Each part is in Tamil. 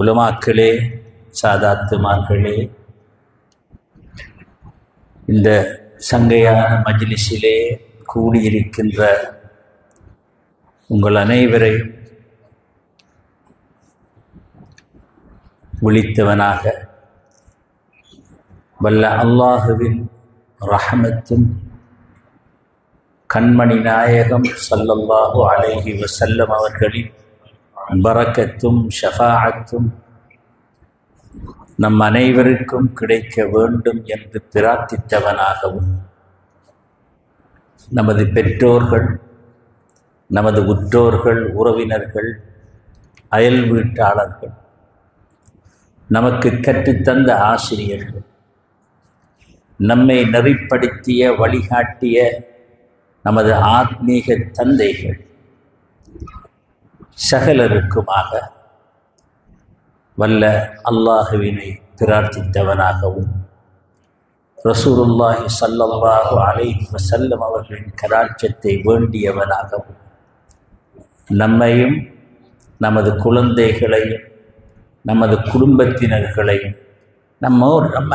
உலமாக்களே, சாதாத்துமார்களே, இந்த சங்கையான மஜ்லிஸிலே கூடியிருக்கின்ற உங்கள் அனைவரையும் விழித்தவனாக வல்ல அல்லாஹுவின் ரஹமத்தும் கண்மணி நாயகம் ஸல்லல்லாஹு அலைஹி வஸல்லம் அவர்களின் பரக்கத்தும் ஷஃபாஅத்தும் நம் அனைவருக்கும் கிடைக்க வேண்டும் என்று பிரார்த்தித்தவனாகவும், நமது பெற்றோர்கள், நமது உற்றோர்கள், உறவினர்கள், அயல் வீட்டாளர்கள், நமக்கு கற்றுத்தந்த ஆசிரியர்கள், நம்மை நெறிப்படுத்திய வழிகாட்டிய நமது ஆத்மீக தந்தைகள் சகலருக்குமாக வல்ல அல்லாஹுவினை பிரார்த்தித்தவனாகவும், ரசூலுல்லாஹி ஸல்லல்லாஹு அலைஹி வஸல்லம் அவர்களின் கராட்சத்தை வேண்டியவனாகவும், நம்மையும் நமது குழந்தைகளையும் நமது குடும்பத்தினர்களையும் நம்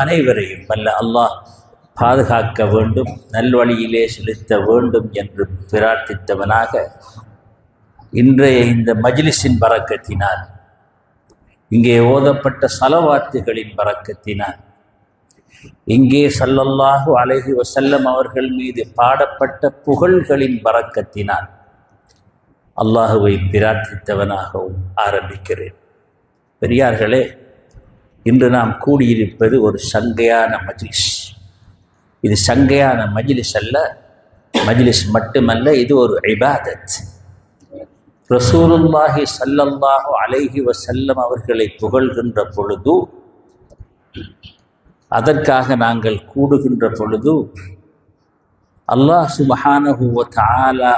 அனைவரையும் வல்ல அல்லாஹ் பாதுகாக்க வேண்டும், நல்வழியிலே செலுத்த வேண்டும் என்று பிரார்த்தித்தவனாக, இன்றைய இந்த மஜ்லிஸின் பரக்கத்தினால், இங்கே ஓதப்பட்ட ஸலவாத்துகளின் பரக்கத்தினால், இங்கே ஸல்லல்லாஹு அலைஹி வஸல்லம் அவர்கள் மீது பாடப்பட்ட புகழ்களின் பரக்கத்தினால் அல்லாஹுவை பிரார்த்தித்தவனாகவும் ஆரம்பிக்கிறேன். பெரியார்களே, இன்று நாம் கூடியிருப்பது ஒரு சங்கையான மஜ்லிஸ். இது சங்கையான மஜ்லிஸ் அல்ல, மஜ்லிஸ் மட்டுமல்ல, இது ஒரு இபாதத். ரசூலுல்லாஹி ஸல்லல்லாஹு அலைஹி வஸல்லம் அவர்களை புகழ்கின்ற பொழுது, அதற்காக நாங்கள் கூடுகின்ற பொழுது, அல்லாஹ் சுப்ஹானஹு வ தஆலா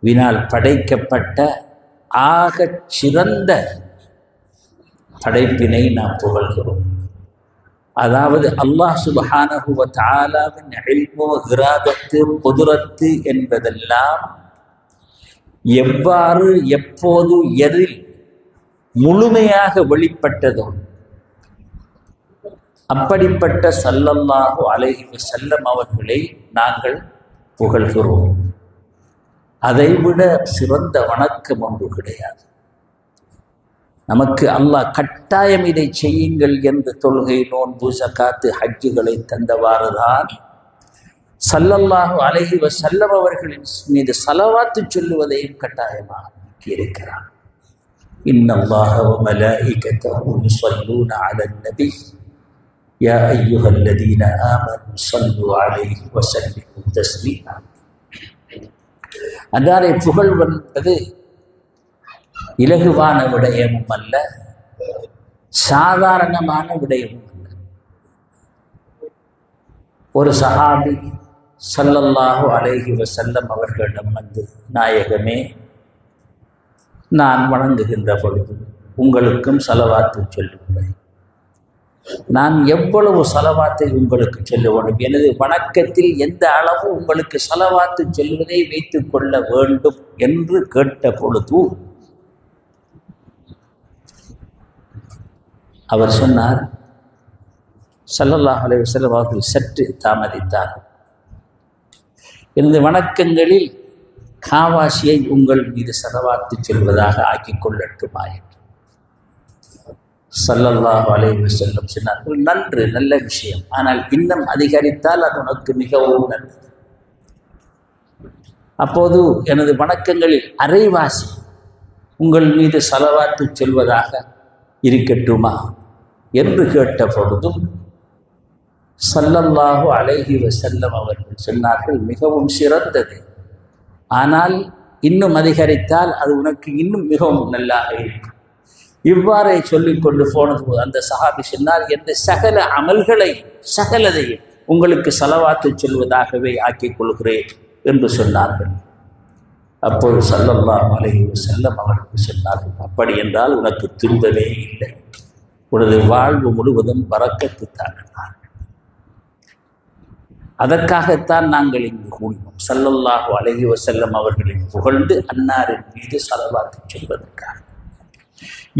வினால் படைக்கப்பட்ட ஆகச் சிறந்த படைப்பினை நாம் புகழ்கிறோம். அதாவது அல்லாஹ் சுப்ஹானஹு வ தஆலாவின் இல்மு, இராதத்து, குதுரத்து என்பதெல்லாம் எவ்வாறு, எப்போது, எதில் முழுமையாக வெளிப்பட்டதோ அப்படிப்பட்ட ஸல்லல்லாஹு அலைஹி வஸல்லம் அவர்களை நாங்கள் புகழ்கிறோம். அதைவிட சிறந்த வணக்கம் ஒன்று கிடையாது. நமக்கு அல்லாஹ் கட்டாயம் இதை செய்யுங்கள் என்று தொழுகை, நோன்பு, ஸகாத்து, ஹஜ்ஜுகளை தந்தவாறுதான் ஸல்லல்லாஹு அலைஹி வஸல்லம் அவர்களின் மீது ஸலவாத்து சொல்லுவதையும் கட்டாயமாக இருக்கிறார். இன்னல்லாஹ வ மலாயிகத்தஹு யுஸல்லூன அலன் நபி யா அய்யுஹல்லதீன ஆமனு ஸல்லு அலைஹி வஸல்லிமு தஸ்லீமா. அன்னாரை புகழ்வென்பது இலகுவான விடயமும் அல்ல, சாதாரணமான விடயமும் அல்ல. ஒரு சஹாபி ஸல்லல்லாஹு அலைஹி வஸல்லம் அவர்களிடம் வந்து, நாயகமே, நான் வணங்குகின்ற பொழுது உங்களுக்கும் ஸலவாத்து சொல்லுகிறேன். நான் எவ்வளவு ஸலவாத்தை உங்களுக்கு சொல்ல வேண்டும்? எனது வணக்கத்தில் எந்த அளவு உங்களுக்கு ஸலவாத்து சொல்வதை வைத்துக் கொள்ள வேண்டும் என்று கேட்ட பொழுது அவர் சொன்னார், ஸல்லல்லாஹு அலைஹி வஸல்லம் அவர்கள் சற்று தாமதித்தார். எனது வணக்கங்களில் காவாசியை உங்கள் மீது ஸலவாத்து சொல்வதாக ஆக்கிக் கொள்ளட்டுமா என்று ஸல்லல்லாஹு அலைஹி வஸல்லம் சொன்னார்கள். நன்று, நல்ல விஷயம். ஆனால் இன்னும் அதிகரித்தால் அது உனக்கு மிகவும் நல்லது. அப்போது எனது வணக்கங்களில் அரைவாசி உங்கள் மீது ஸலவாத்து சொல்வதாக இருக்கட்டுமா என்று கேட்ட பொழுதும் ஸல்லல்லாஹு அலைஹி வஸல்லம் அவர்கள் சொன்னார்கள், மிகவும் சிறந்தது. ஆனால் இன்னும் அதிகரித்தால் அது உனக்கு இன்னும் மிகவும் நல்லாக இருக்கும். இவ்வாறே சொல்லிக் கொண்டு போனது போது அந்த சஹாபி சொன்னார், என்ற சகல அமல்களை சகலதையும் உங்களுக்கு ஸலவாத்து சொல்வதாகவே ஆக்கிக் கொள்கிறேன் என்று சொன்னார்கள். அப்போது ஸல்லல்லாஹு அலைஹி வஸல்லம் அவர்கள் சொன்னார்கள், அப்படி என்றால் உனக்கு துன்பமே இல்லை, உனது வாழ்வு முழுவதும் பரக்கத்துத்தான். அதற்காகத்தான் நாங்கள் இங்கு கூடினோம். ஸல்லல்லாஹு அலைஹி வஸல்லம் அவர்களை புகழ்ந்து அன்னாரின் மீது ஸலவாத்து சொல்வதற்காக.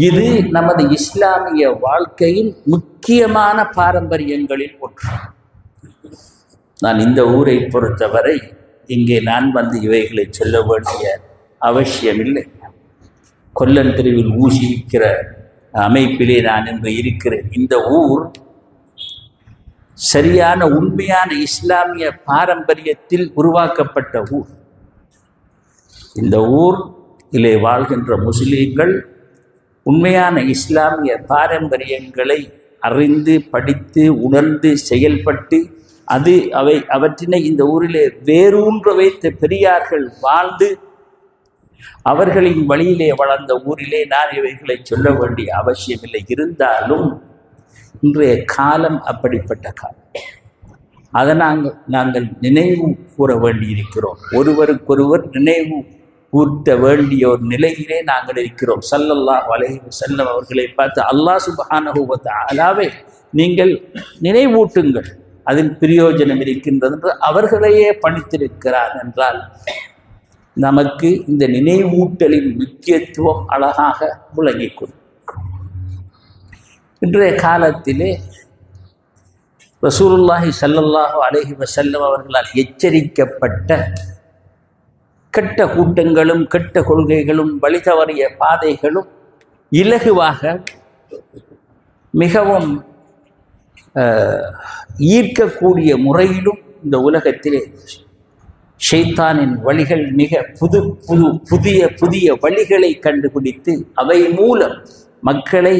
இது நமது இஸ்லாமிய வாழ்க்கையின் முக்கியமான பாரம்பரியங்களில் ஒன்று. நான் இந்த ஊரை பொறுத்தவரை இங்கே நான் வந்து இவைகளை சொல்ல வேண்டிய அவசியமில்லை. கொல்லன் தெருவில் ஊசி விற்கிற அமைப்பிலே நான் இன்று இருக்கிறேன். இந்த ஊர் சரியான உண்மையான இஸ்லாமிய பாரம்பரியத்தில் உருவாக்கப்பட்ட ஊர். இந்த ஊரிலே வாழ்கின்ற முஸ்லீம்கள் உண்மையான இஸ்லாமிய பாரம்பரியங்களை அறிந்து படித்து உணர்ந்து செயல்பட்டு அவற்றினை இந்த ஊரிலே வேரூன்ற வைத்த பெரியார்கள் வாழ்ந்து அவர்களின் வழியிலே வளர்ந்த ஊரிலே நான் இவைகளை சொல்ல வேண்டிய அவசியமில்லை. இருந்தாலும் இன்றைய காலம் அப்படிப்பட்ட காலம். அதை நாங்கள் நினைவு கூற வேண்டியிருக்கிறோம். ஒருவருக்கொருவர் நினைவு கூட்ட வேண்டிய ஒரு நிலையிலே நாங்கள் இருக்கிறோம். ஸல்லல்லாஹு அலைஹி வஸல்லம் அவர்களை பார்த்து அல்லாஹ் சுப்ஹானஹு வ தஆலாவை நீங்கள் நினைவூட்டுங்கள், அதில் பிரயோஜனம் இருக்கின்றது என்று அவர்களையே பணித்திருக்கிறார் என்றால் நமக்கு இந்த நினைவூட்டலின் முக்கியத்துவம் அழகாக விளங்கிக் கொள்ளும். இன்றைய காலத்திலே ரசூலுல்லாஹி ஸல்லல்லாஹு அலைஹி வஸல்லம் அவர்களால் எச்சரிக்கப்பட்ட கெட்ட கூட்டங்களும் கெட்ட கொள்கைகளும் வழி தவறிய பாதைகளும் இலகுவாக மிகவும் ஈர்க்கக்கூடிய முறையிலும் இந்த உலகத்திலே ஷைத்தானின் வழிகள் மிக புதிய வழிகளை கண்டுபிடித்து அவை மூலம் மக்களை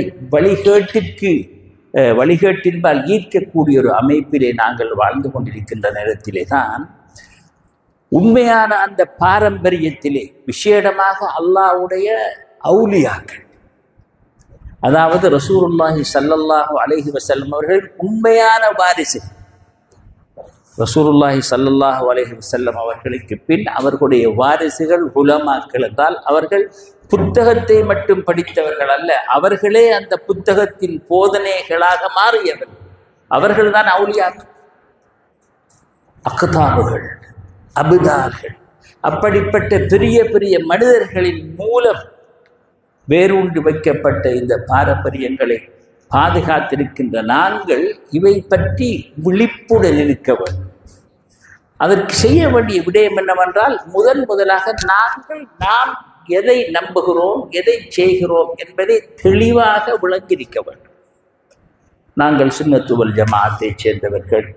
வழிகேட்டின்பால் ஈர்க்கக்கூடிய ஒரு அமைப்பிலே நாங்கள் வாழ்ந்து கொண்டிருக்கின்ற நேரத்திலே தான் உண்மையான அந்த பாரம்பரியத்திலே விசேடமாக அல்லாஹ்வுடைய அவுலியாக்கள், அதாவது ரசூலுல்லாஹி ஸல்லல்லாஹு அலைஹி வஸல்லம் அவர்கள் உண்மையான வாரிசு. ரசூலுல்லாஹி ஸல்லல்லாஹு அலைஹி வஸல்லம் அவர்களுக்கு பின் அவர்களுடைய வாரிசுகள் உலமாக்கள் என்றால் அவர்கள் புத்தகத்தை மட்டும் படித்தவர்கள் அல்ல, அவர்களே அந்த புத்தகத்தின் போதனைகளாக மாறியவர்கள். அவர்கள்தான் அவுலியாக்கள், அக்தாபுகள், அபுதார்கள். அப்படிப்பட்ட பெரிய பெரிய மனிதர்களின் மூலம் வேரூன்றி வைக்கப்பட்ட இந்த பாரம்பரியங்களை பாதுகாத்திருக்கின்ற நாங்கள் இவை பற்றி விழிப்புடன் இருக்க வேண்டும். அதற்கு செய்ய வேண்டிய விடயம் என்னவென்றால் முதலாக நாம் எதை நம்புகிறோம், எதை செய்கிறோம் என்பதை தெளிவாக விளங்கியிருக்க வேண்டும். நாங்கள் சுன்னத்து வல் ஜமாஅத்தை சேர்ந்தவர்கள்.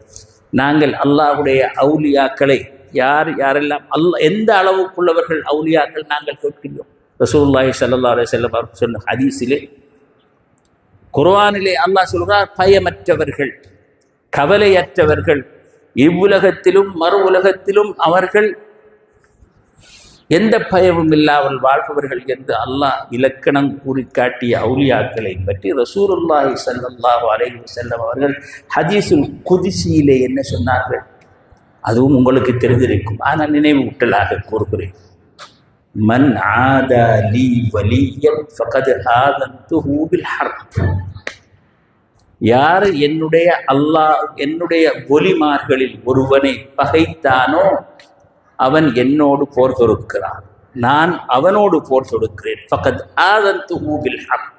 நாங்கள் அல்லாஹ்வுடைய அவுலியாக்களை யாரெல்லாம் எந்த அளவுக்குள்ளவர்கள் அவுலியாக்கள் நாங்கள் கேட்கிறோம். ரசூலுல்லாஹி ஸல்லல்லாஹு அலைஹி வஸல்லம் அவர் சொன்ன ஹதீஸிலே, குர்ஆனிலே அல்லாஹ் சொல்கிறார், பயமற்றவர்கள், கவலையற்றவர்கள், இவ்வுலகத்திலும் மறு உலகத்திலும் அவர்கள் எந்த பயமும் இல்லாமல் வாழ்பவர்கள் என்று அல்லாஹ் இலக்கணம் கூறி காட்டிய அவுலியாக்களை பற்றி ரசூலுல்லாஹி ஸல்லல்லாஹு அலைஹி வஸல்லம் அவர்கள் ஹதீஸுல் குத்ஸியிலே என்ன சொன்னார்கள்? அதுவும் உங்களுக்கு தெரிந்திருக்கும், ஆனால் நினைவூட்டலாக கூறுகிறேன். மன் ஆதா லீ வலியன் ஃபகத் ஆதன்துஹு பில் ஹர்ப். யார் என்னுடைய ஒலிமார்களில் ஒருவனை பகைத்தானோ அவன் என்னோடு போர் தொடுக்கிறான், நான் அவனோடு போர் தொடுக்கிறேன். ஃபகத் ஆதன்துஹு பில் ஹர்ப்.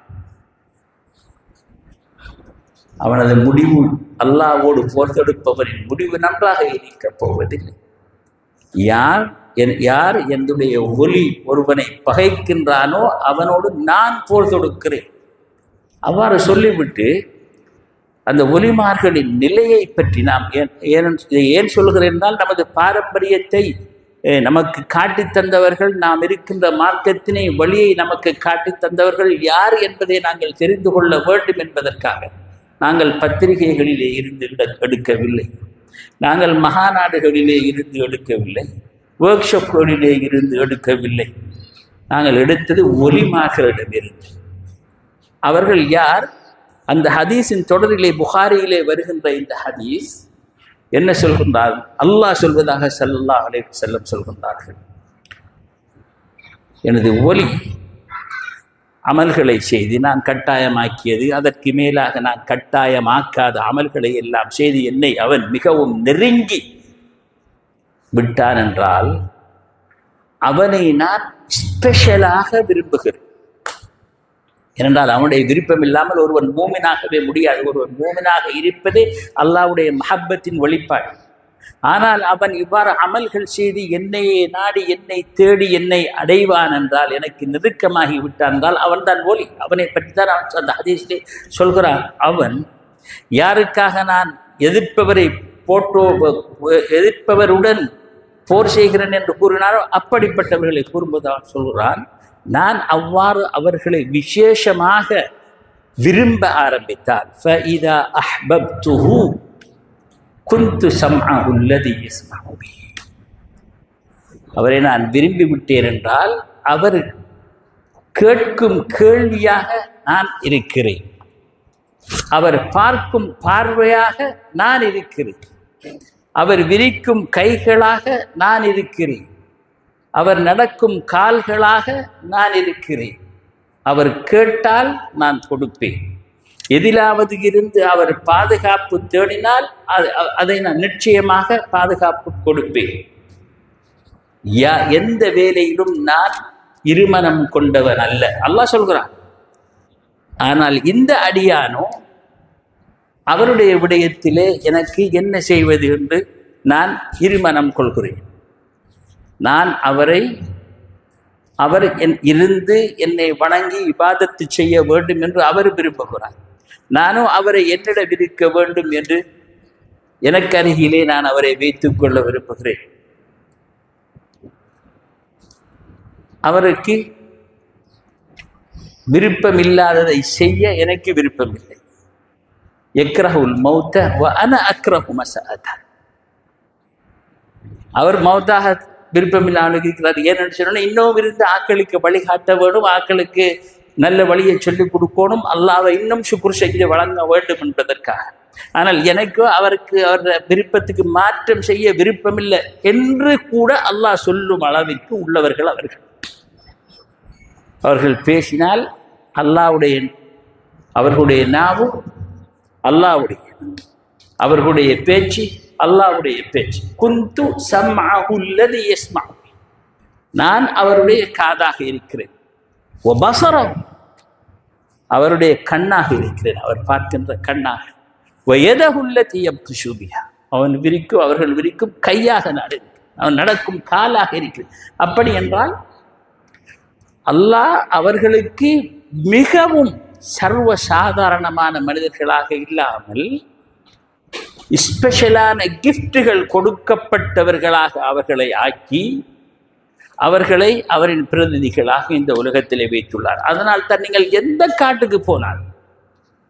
அவனது முடிவு, அல்லாஹ்வோடு போர் தொடுப்பவரின் முடிவு நன்றாக இருக்கப் போவதில்லை. யார் என்னுடைய ஒலி ஒருவனை பகைக்கின்றானோ அவனோடு நான் போர் தொடுக்கிறேன். அவ்வாறு சொல்லிவிட்டு அந்த ஒலிமார்களின் நிலையை பற்றி நாம் ஏன் சொல்கிறேன் என்றால், நமது பாரம்பரியத்தை நமக்கு காட்டி தந்தவர்கள், நாம் இருக்கின்ற மார்க்கத்தினை வழியை நமக்கு காட்டி தந்தவர்கள் யார் என்பதை நாங்கள் தெரிந்து கொள்ள வேண்டும் என்பதற்காக நாங்கள் பத்திரிகைகளிலே இருந்து எடுக்கவில்லை, நாங்கள் மகாநாடுகளிலே இருந்து எடுக்கவில்லை, ஒர்க் ஷாப்களிலே இருந்து எடுக்கவில்லை. நாங்கள் எடுத்தது ஒலிமார்களிடமிருந்து. அவர்கள் யார்? அந்த ஹதீஸின் தொடரிலே புகாரியிலே வருகின்ற இந்த ஹதீஸ் என்ன சொல்கின்றார்? அல்லாஹ் சொல்வதாக ஸல்லல்லாஹு அலைஹி வஸல்லம் சொல்கின்றார்கள், எனது ஒலி அமல்களை செய்து நான் கட்டாயமாக்கியது, அதற்கு மேலாக நான் கட்டாயமாக்காத அமல்களை எல்லாம் செய்து என்னை அவன் மிகவும் நெருங்கி விட்டான் என்றால் அவனை நான் ஸ்பெஷலாக விரும்புகிறேன். ஏனென்றால் அவனுடைய விருப்பம் இல்லாமல் ஒருவன் மூமினாகவே முடியாது. ஒருவன் மூமினாக இருப்பதே அல்லாஹ்வுடைய மஹப்பத்தின் வெளிப்பாடு. ஆனால் அவன் இவ்வாறு அமல்கள் செய்து என்னையே நாடி என்னை தேடி என்னை அடைவான் என்றால், எனக்கு நெருக்கமாகி விட்டான் என்றால் அவன் தான் ஒலி. அவனை பற்றி தான் அந்த ஹதீஸிலே சொல்கிறான், அவன் யாருக்காக நான் எதிர்ப்பவருடன் போர் செய்கிறேன் என்று கூறினாரோ அப்படிப்பட்டவர்களை கூறும்போது அவன் சொல்கிறான், நான் அவ்வாறு அவர்களை விசேஷமாக விரும்ப ஆரம்பித்தால் فَإِذَا أَحْبَبْتُهُ كُنْتُ سَمْعَهُ الَّذِي يَسْمَعُ بِهِ. அவரை நான் விரும்பி விட்டேன் என்றால் அவர் கேட்கும் கேள்வியாக நான் இருக்கிறேன், அவர் பார்க்கும் பார்வையாக நான் இருக்கிறேன், அவர் விரிக்கும் கைகளாக நான் இருக்கிறேன், அவர் நடக்கும் கால்களாக நான் இருக்கிறேன், அவர் கேட்டால் நான் கொடுப்பேன், எதிலாவது இருந்து அவர் பாதுகாப்பு தேடினால் அதை நான் நிச்சயமாக பாதுகாப்பு கொடுப்பேன். எந்த வேலையிலும் நான் இருமனம் கொண்டவன் அல்ல, அல்லாஹ் சொல்கிறான். ஆனால் இந்த அடியானோ அவருடைய விடயத்திலே எனக்கு என்ன செய்வது என்று நான் இருமனம் கொள்கிறேன். நான் அவர் இருந்து என்னை வணங்கி இபாதத்து செய்ய வேண்டும் என்று அவர் விரும்புகிறார். நானும் அவரை என்னிடம் இருக்க வேண்டும் என்று எனக்கு அருகிலே நான் அவரை வைத்துக் கொள்ள விரும்புகிறேன். அவருக்கு விருப்பம் இல்லாததை செய்ய எனக்கு விருப்பம் இல்லை. எக்ரஹுல் மௌத வ அன அக்ரஹு மஸஅத. அவர் மௌத்தாக விருப்பமில்லாமல் இருக்கிறார். ஏன்னு சொன்னா இன்னும் இருந்து ஆக்களுக்கு வழிகாட்ட வேண்டும், ஆக்களுக்கு நல்ல வழியை சொல்லிக் கொடுக்கணும், அல்லாஹ்வை இன்னும் சுக்ர் செய்து வழங்க வேண்டும் என்பதற்காக. ஆனால் எனக்கு அவருக்கு அவருடைய விருப்பத்துக்கு மாற்றம் செய்ய விருப்பமில்லை என்று கூட அல்லாஹ் சொல்லும் அளவிற்கு உள்ளவர்கள் அவர்கள். அவர்கள் பேசினால் அவர்களுடைய நாவும் அல்லாஹ்வுடைய, அவர்களுடைய பேச்சு அல்லாஹ்வுடைய பேச்சு. குந்து சம்அஹு அல்லதி யஸ்மஉ, நான் அவருடைய காதாக இருக்கிறேன். வ பஸரஹு, அவருடைய கண்ணாக இருக்கிறேன், அவர் பார்க்கின்ற கண்ணாக. வ யதஹு அல்லதி யப்திஷு பிஹா, அவர்கள் விரிக்கும் கையாக நான் இருக்கிறேன், அவன் நடக்கும் காலாக இருக்கிறேன். அப்படி என்றால் அல்லாஹ் அவர்களுக்கு மிகவும் சர்வ சாதாரணமான மனிதர்களாக இல்லாமல் ஸ்பெஷலான கிஃப்டுகள் கொடுக்கப்பட்டவர்களாக அவர்களை ஆக்கி அவர்களை அவரின் பிரதிநிதிகளாக இந்த உலகத்திலே வைத்துள்ளார். அதனால் தான் நீங்கள் எந்த காட்டுக்கு போனால்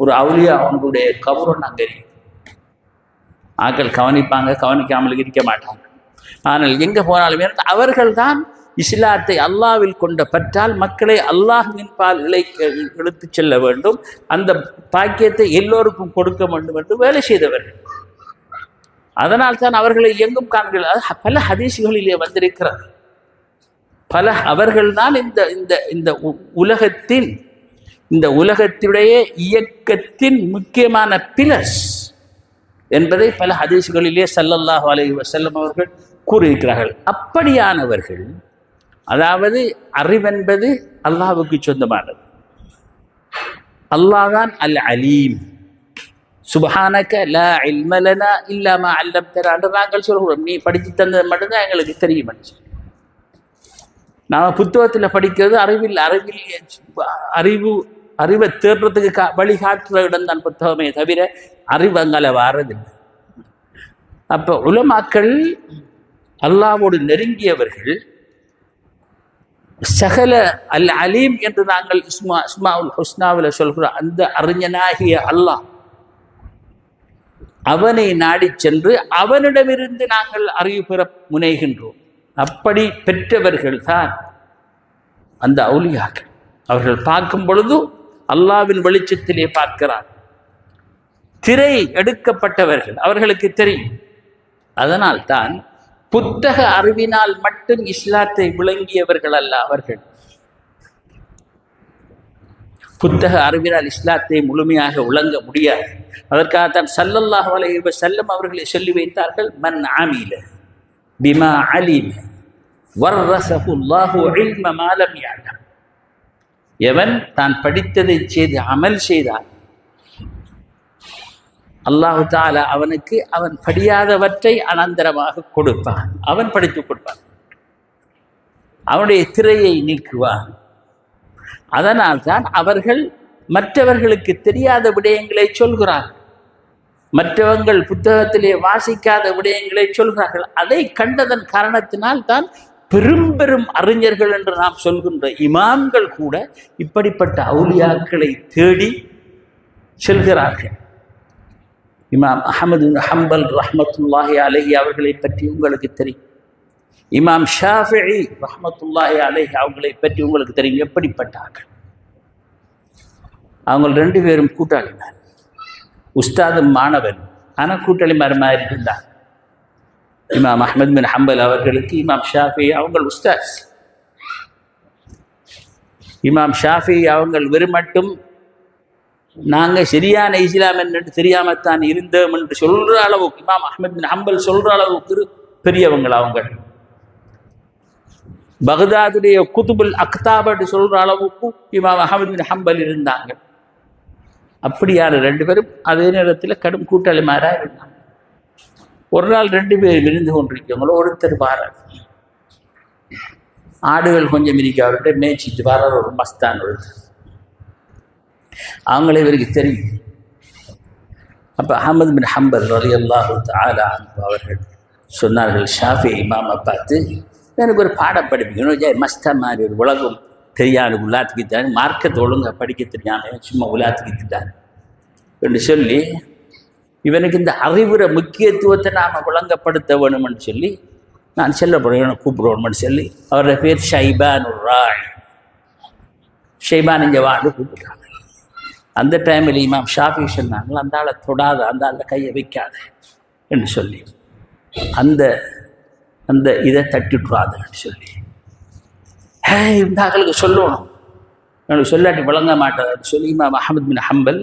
ஒரு அவுலியா அவங்களுடைய கௌரவம் அங்கே ஆக்கள் கவனிப்பாங்க, கவனிக்காமல் இருக்க மாட்டாங்க. ஆனால் எங்கே போனாலும் அவர்கள்தான் இஸ்லாத்தை அல்லாஹ்வில் கொண்ட பற்றால் மக்களை அல்லாஹ்வின் பால் இழுத்து செல்ல வேண்டும், அந்த பாக்கியத்தை எல்லோருக்கும் கொடுக்க வேண்டும் என்று வேலை செய்தவர்கள். அதனால் தான் அவர்களை எங்கும் காண்கிறார். பல ஹதீஸ்களிலே வந்திருக்கிறார். அவர்கள்தான் இந்த உலகத்தினுடைய இயக்கத்தின் முக்கியமான பிலர்ஸ் என்பதை பல ஹதீஸ்களிலே ஸல்லல்லாஹு அலைஹி வஸல்லம் அவர்கள் கூறியிருக்கிறார்கள். அப்படியானவர்கள், அதாவது அறிவென்பது அல்லாஹ்வுக்கு சொந்தமானது. அல்லாஹ் தான் அல் அலீம். சுப்ஹானக லா இல்ம லனா இல்லா மா அல்லம்தனா என்று நாங்கள் சொல்கிறோம். நீ படித்து தந்தது மட்டும்தான் எங்களுக்கு தெரியும். நாம் புத்தகத்தில் படிக்கிறது அறிவை தேடுறதுக்கு வழிகாட்டுற இடம் தான் புத்தகமே தவிர அறிவங்களை வாரதில்லை. அப்போ உலமாக்கள் அல்லாஹ்வோடு நெருங்கியவர்கள் சகல அல் அலீம் என்று நாங்கள் இஸ்மாஉல் ஹுஸ்னாவில் சொல்கிறோம். அந்த அறிஞனாகிய அல்லாஹ் அவனை நாடி சென்று அவனிடமிருந்து நாங்கள் அறிவு பெற முனைகின்றோம். அப்படி பெற்றவர்கள் தான் அந்த அவுலியாக்கள். அவர்கள் பார்க்கும் பொழுது அல்லாஹ்வின் வெளிச்சத்திலே பார்க்கிறார். திரை எடுக்கப்பட்டவர்கள், அவர்களுக்கு தெரியும். அதனால் தான் புத்தக அறிவினால் மட்டும் இஸ்லாத்தை விளங்கியவர்கள் அல்ல அவர்கள். புத்தக அறிவினால் இஸ்லாத்தை முழுமையாக விளங்க முடியாது. அதற்காகத்தான் ஸல்லல்லாஹு அலைஹி வஸல்லம் அவர்களை சொல்லி வைத்தார்கள், மன் அமில பிமா அலிம வர்ரஸஹு அல்லாஹு இல்ம மா லம் யஅலம். எவன் தான் படித்ததை செய்து அமல் செய்தான், அல்லாஹு தஆலா அவனுக்கு அவன் படியாதவற்றை அனந்தரமாக கொடுப்பான். அவன் படித்துக் கொடுப்பான், அவனுடைய திரையை நீக்குவான். அதனால் தான் அவர்கள் மற்றவர்களுக்கு தெரியாத விடயங்களை சொல்கிறார்கள், மற்றவர்கள் புத்தகத்திலே வாசிக்காத விடயங்களை சொல்கிறார்கள். அதை கண்டதன் காரணத்தினால் தான் பெரும் பெரும் அறிஞர்கள் என்று நாம் சொல்கின்ற இமாம்கள் கூட இப்படிப்பட்ட அவுலியாக்களை தேடி செல்கிறார்கள். இமாம் அஹ்மது பின் ஹம்பல் ரஹ்மத்துல்லாஹி அலைஹி அவர்களை பற்றி உங்களுக்கு தெரியும். இமாம் ஷாஃபிஈ ரஹ்மத்துல்லாஹி அலைஹி அவர்களை பற்றி உங்களுக்கு தெரியும். எப்படிப்பட்டார்கள்? அவங்க 2 பேரும் கூட்டாளிமார், உஸ்தாதும் மாணவன், ஆனால் கூட்டாளிமார் மாதிரி இருந்தாங்க. இமாம் அஹ்மது பின் ஹம்பல் அவர்களுக்கு இமாம் ஷாஃபிஈ அவங்க உஸ்தாஸ். இமாம் ஷாஃபிஈ அவங்க வெறுமட்டும் நாங்கள் சரியான இஸ்லாம் என்று தெரியாமத்தான் இருந்தோம் என்று சொல்கிற அளவுக்கு, இமாம் அஹ்மது பின் ஹம்பல் சொல்கிற அளவுக்கு பெரியவங்கள். அவங்க பக்தாதுடைய குதுபுல் அக்தாப் என்று சொல்கிற அளவுக்கு இமாம் அஹ்மது பின் ஹம்பல் இருந்தாங்க. அப்படியான 2 பேரும் அதே நேரத்தில் கடும் கூட்டாளிமாராக இருந்தாங்க. ஒரு நாள் 2 பேர் இருந்து கொண்டிருக்கவங்களோ ஒருத்தர் வாரார், ஆடுகள் கொஞ்சம் இருக்க அவர்கிட்ட மேய்ச்சிட்டு வாரார் ஒரு மஸ்தான் ஒருத்தர். அவங்களே இவருக்கு தெரியும். அப்போ அஹ்மது பின் ஹம்பல் ரலியல்லாஹு தஆலா அன்ஹு அவர்கள் சொன்னார்கள், ஷாஃபி இமாமை பார்த்து, எனக்கு ஒரு பாடம் படிப்பிக்கணும், மஸ்தா மாதிரி ஒரு உலகம் தெரியாது, உலாத்துக்கிட்டான், மார்க்கத்தை ஒழுங்காக படிக்க தெரியாமல் சும்மா உலாத்துக்கிட்டான் என்று சொல்லி, இவனுக்கு இந்த அறிவுரை முக்கியத்துவத்தை நாம் விளங்கப்படுத்த வேணும்னு சொல்லி நான் செல்லப்படுவேன் கூப்பிடுவோம்னு சொல்லி அவரோட பேர் ஷைபான் ராய். ஷைபான் இங்கே வாண்டு கூப்பிடுறாங்க. அந்த டைமில் இமாம் ஷாஃபி சொன்னாங்க, அந்த ஆளை தொடாத, அந்த ஆளை கையை வைக்காத என்று சொல்லி, அந்த அந்த இதை தட்டிட்டுறாதுன்னு சொல்லி, இந்த ஆக்களுக்கு சொல்லணும், எனக்கு சொல்லாட்டி விளங்க மாட்டாதுன்னு சொல்லி இமாம் அஹ்மது பின் ஹம்பல்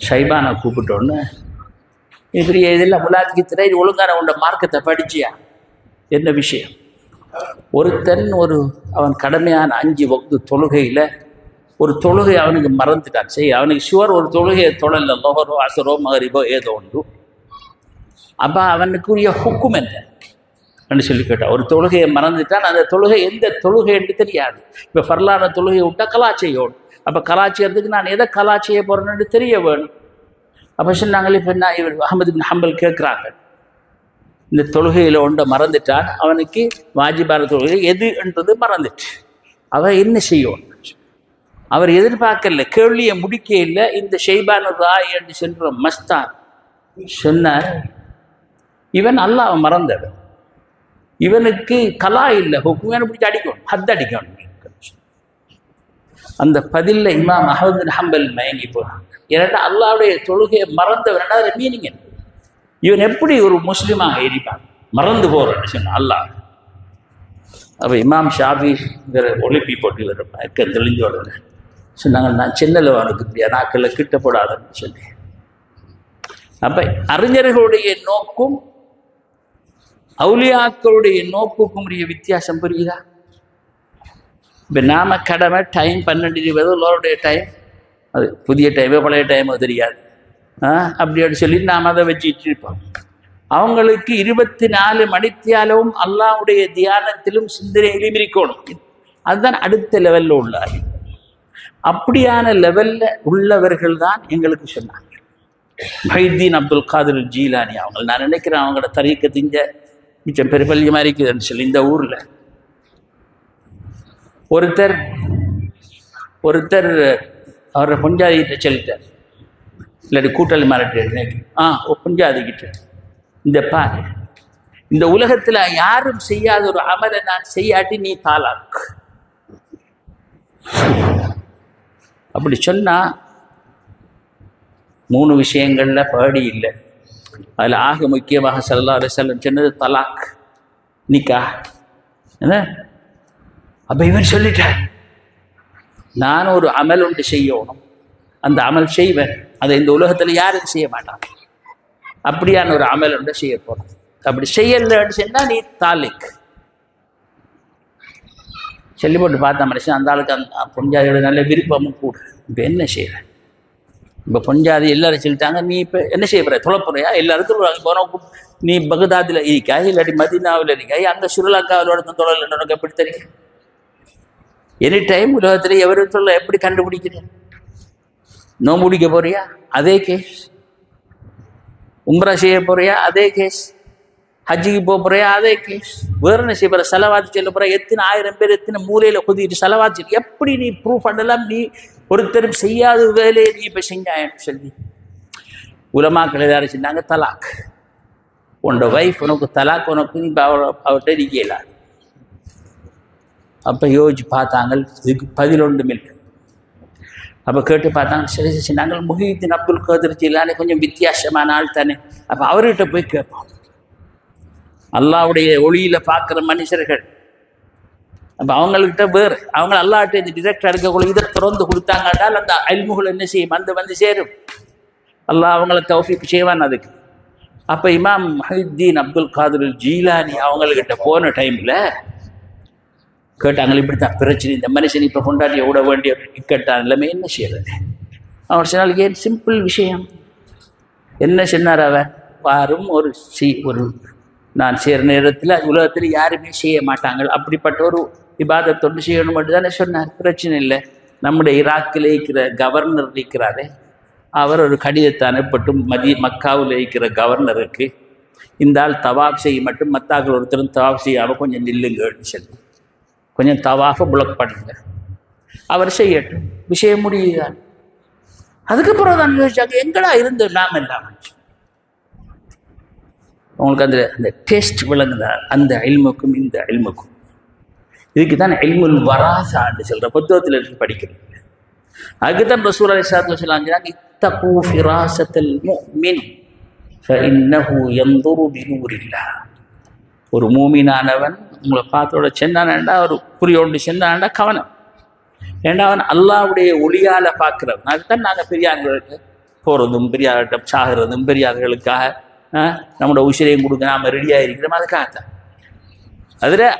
ஷைபானை கூப்பிட்டோன்னு, இப்படி இதெல்லாம் முலாத்துக்கு திரை ஒழுங்கான உண்ட மார்க்கத்தை படிச்சியா, என்ன விஷயம்? ஒருத்தன் அவன் கடமையான 5 வக்து தொழுகையில் ஒரு தொழுகை அவனுக்கு மறந்துட்டான். சரி, அவனுக்கு ஷுவர் ஒரு தொழுகையை தொழல, லோஹரோ அசரோ மகரிபோ ஏதோ ஒன்று. அப்போ அவனுக்குரிய ஹுக்கும் என்ன சொல்லி கேட்டான். ஒரு தொழுகையை மறந்துட்டான், அந்த தொழுகை எந்த தொழுகை என்று தெரியாது. இப்போ ஃபர்லான தொழுகையை விட்டால் கலா செய்யணும். அப்போ கலா செய்யறதுக்கு நான் எதை கலா செய்ய போகிறேன்னு தெரிய வேணும். அப்போ சொன்னாங்களே, இப்போ நான் இவர் அஹ்மது பின் ஹம்பல் கேட்குறாங்க, இந்த தொழுகையில் ஒன்றை மறந்துட்டான், அவனுக்கு வாஜிபான தொழுகை எது என்றது மறந்துட்டு அவன் என்ன செய்யணும்? அவர் எதிர்பார்க்கல, கேள்வியை முடிக்க இல்லை. இந்த ஷைபான் ராய் என்று சென்ற மஸ்தான் சொன்னார், இவன் அல்லாஹ் மறந்தவன், இவனுக்கு கலா இல்லை, ஹுக்குமே பிடிச்சி அடிக்கணும், ஹத் அடிக்கணும். அந்த பதில்ல இமாம் அஹ்மது பின் ஹம்பல் மயங்கி போனாங்க. ஏன்னா அல்லாஹ்வுடைய தொழுகையை மறந்தவன், அதில் மீனிங் என்ன? இவன் எப்படி ஒரு முஸ்லீமாக இருப்பான்? மறந்து போறன்னு சொன்னான் அல்லாஹ். அப்போ இமாம் ஷாஃபி ஒலிப்பி போட்டு இருக்க தெளிஞ்சோட சொன்னாங்க, நான் சின்னல அவனுக்கு இப்படியா நாக்களை கிட்ட போடாதுன்னு சொல்லி. அப்போ அறிஞர்களுடைய நோக்கும் அவுலியாக்களுடைய நோக்குக்கும் உரிய வித்தியாசம் புரியுதா? இப்போ நாம கடமை டைம் 12:20 எல்லோருடைய டைம், அது புதிய டைமோ பழைய டைமோ தெரியாது, அப்படின்னு சொல்லி நாம் அதை வச்சுட்டு இருப்போம். அவங்களுக்கு 24 மணித்தியாலவும் அல்லாஹ்வுடைய தியானத்திலும் சிந்தனையிலும் இருக்கணும். அதுதான் அடுத்த லெவலில் உள்ளார். அப்படியான லெவலில் உள்ளவர்கள் தான் எங்களுக்கு சொன்னாங்க. முஹைதீன் அப்துல் காதிர் ஜீலானி அவங்க, நான் நினைக்கிறேன் அவங்களோட தரீக்கத்து இங்கே மிச்சம் பெருபல்யமாக இருக்குதுன்னு சொல்லி இந்த ஊரில் ஒருத்தர் அவரை பொஞ்சாதிக்கிட்ட சொல்லிட்டார், இல்லாட்டி கூட்டாளி மாறிட்டு பொஞ்சாதிக்கிட்ட, இந்த பாரு, இந்த உலகத்தில் யாரும் செய்யாத ஒரு அமலை நான் செய்யாட்டி நீ தாலாக்கு. அப்படி சொன்னா 3 விஷயங்கள்ல பாடி இல்லை. அதில் ஆக முக்கியமாக ஸல்லல்லாஹு அலைஹி வஸல்லம் சொன்னது தலாக், நிக்கா. என்ன? அப்போ இவன் சொல்லிட்டார், நான் ஒரு அமல் ஒன்று செய்யணும், அந்த அமல் செய்வேன், அதை இந்த உலகத்தில் யாரும் செய்ய மாட்டாங்க. அப்படியான ஒரு அமல் ஒன்று செய்ய போகிறேன். அப்படி செய்யலன்னு சொன்னால் நீ தாலிக். சொல்லி போட்டு பார்த்தா மனுஷன் அந்த ஆளுக்கு அந்த பொஞ்சாதியோட நல்ல விருப்பமும் கூட. இப்போ என்ன செய்கிறேன்? இப்போ பொஞ்சாதி எல்லாரும் சொல்லிட்டாங்க, நீ இப்போ என்ன செய்ய போகிற? தொலைப்புறையா? எல்லாருக்கும் உனக்கு நீ பகதாதில் இருக்கா, இல்லாட்டி மதீனாவில் இருக்கா, அங்கே ஸ்ரீலங்காவிலோட தொழில் உனக்கு எப்படி தெரியும்? எனி டைம் உலகத்தில் எவரும் சொல்ல எப்படி கண்டுபிடிக்கிறேன்? நோம்பு பிடிக்க போறியா? அதே கேஸ். உம்ரா செய்ய போறியா? அதே கேஸ். ஹஜ்ஜிக்கு போறியா? அதே கேஸ். வேற என்ன செய்ய போற? செலவாத்து சொல்ல போற? எத்தனை 1000 பேர் எத்தனை மூலையில குதிட்டு செலவாத்து எப்படி நீ ப்ரூஃப் பண்ணலாம்? நீ ஒருத்தரும் செய்யாத வேலையை நீ இப்ப செஞ்சாயன்னு சொல்லி உலமாக்கள் எல்லாரும் சொன்னாங்க, தலாக். உன்னோட வைஃப் உனக்கு தலாக், உனக்கு நீ அவர்கிட்ட இருக்கலாது. அப்போ யோசிச்சு பார்த்தாங்க, இதுக்கு 11 மில்லியன். அப்போ கேட்டு பார்த்தாங்க, சரி சரி, நாங்கள் முஹியுத்தீன் அப்துல் காதிர் ஜிலானி கொஞ்சம் வித்தியாசமான ஆள் தானே, அப்போ அவர்கிட்ட போய் கேட்போம். அல்லாவுடைய ஒளியில் பார்க்குற மனுஷர்கள், அப்போ அவங்கள்கிட்ட வேறு, அவங்க அல்லாஹ்ட்ட இந்த டிரெக்டாக இருக்கக்குள்ள இதை திறந்து கொடுத்தாங்கன்னால் அந்த இல்முகள் என்ன செய்யும்? வந்து சேரும். அல்லாஹ் அவங்கள தௌஃபீக் செய்வான் அதுக்கு. அப்போ இமாம் முஹியுத்தீன் அப்துல் காதிர் ஜீலானி அவங்கக்கிட்ட போன டைமில் கேட்டாங்க, இப்படித்தான் பிரச்சனை, இந்த மனுஷன் இப்போ கொண்டாடிய விட வேண்டிய இக்கட்டான நிலைமை, என்ன செய்யறது? அவன் சொன்னால், ஏன் சிம்பிள் விஷயம். என்ன சொன்னார் அவர்? வாரும் ஒரு நான் செய்கிற நேரத்தில் உலகத்தில் யாருமே செய்ய மாட்டாங்க, அப்படிப்பட்ட ஒரு இபாதத்தொண்டு செய்யணும் மட்டும் தானே சொன்னார். பிரச்சனை இல்லை. நம்முடைய ஈராக்கில் இருக்கிற கவர்னர் இருக்கிறாரே, அவர் ஒரு கடிதத்தை அனுப்பட்டும் மக்காவில் இருக்கிற கவர்னருக்கு, இந்த ஆள் தவாப் செய்ய மட்டும், மத்தாக்கள் ஒருத்தரும் தவாப் செய்யாமல் கொஞ்சம் நில்லுங்கன்னு சொல்லி கொஞ்சம் தவாஃபை புளக் பண்ணுங்க, அவர் செய்யட்டும், விஷயம் முடியுதான். அதுக்கப்புறம் தான் யோசிச்சாங்க, எங்கடா இருந்து நாம் எல்லாம் உங்களுக்கு அந்த டேஸ்ட் விளங்குதா? அந்த இல்முக்கும் இந்த இல்முக்கும். இதுக்கு தான் இல்முல் வராசான்னு சொல்கிற புத்தகத்தில் இருந்து படிக்கிறது. அதுக்குத்தான் ரசூல் அலைஹிஸ்ஸலாத்து வஸலாம் சொன்னாங்க, இத்தகு ஃபிராசத்தல் முஃமின் ஃபஇன்னஹு யன்துரு பினூரில்லாஹ். ஒரு மூமினானவன் உங்களை பார்த்தோட சென்னான்டா, ஒரு குறியோண்டு சென்னான்டா கவனம். ஏண்டா அவன் அல்லாஹ்வுடைய ஒளியால் பார்க்குறவன். அதுதான் நாங்கள் பெரியார்களுக்கு போகிறதும் பெரியார்கிட்ட சாகிறதும் பெரியார்களுக்காக நம்மளோட உசிரையும் கொடுக்க நாம் ரெடியாக இருக்கிறோம். அதுக்காகத்தான்.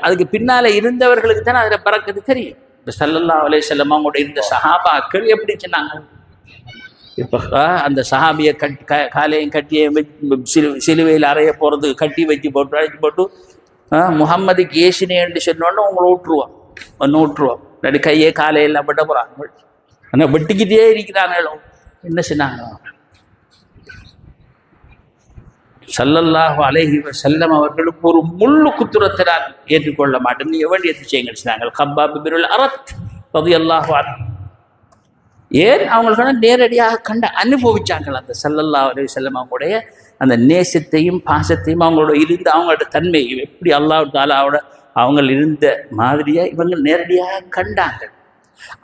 அதுக்கு பின்னால் இருந்தவர்களுக்கு தானே அதில் பறக்கிறது தெரியும். இப்போ ஸல்லல்லாஹு அலைஹி வஸல்லம் அவங்களோட இருந்த சஹாபாக்கள் எப்படி சொன்னாங்க? இப்போ அந்த சஹாபியை காலையும் கட்டியை சிலுவையில் அறைய போகிறதுக்கு கட்டி வச்சு போட்டு அழைச்சி போட்டு முகம்மதுக்கு ஏசினேன்னு சொன்னோன்னு உங்களை விட்டுருவான், இல்லாட்டி கையே காலையெல்லாம் பட்ட போகிறாங்க. ஆனால் வெட்டிக்கிட்டே இருக்கிறாங்களோ. என்ன சொன்னாங்க? ஸல்லல்லாஹு அலைஹி வஸல்லம் அவர்களுக்கு ஒரு முள்ளு குத்துறத்தை நான் ஏற்றுக்கொள்ள மாட்டேன், நீ வேண்டியது செய்யுங்க சொன்னாங்க. கப்பாப் பின் அரத் ரலியல்லாஹு அன்ஹு. ஏன்? அவங்களுக்கான நேரடியாக கண்டு அனுபவிச்சாங்கள் அந்த ஸல்லல்லாஹு அலைஹி வஸல்லம் அவங்களுடைய அந்த நேசத்தையும் பாசத்தையும், அவங்களோட இருந்த அவங்களோட தன்மையும், எப்படி அல்லாஹ் தஆலாவோட அவங்க இருந்த மாதிரியாக இவங்க நேரடியாக கண்டாங்க.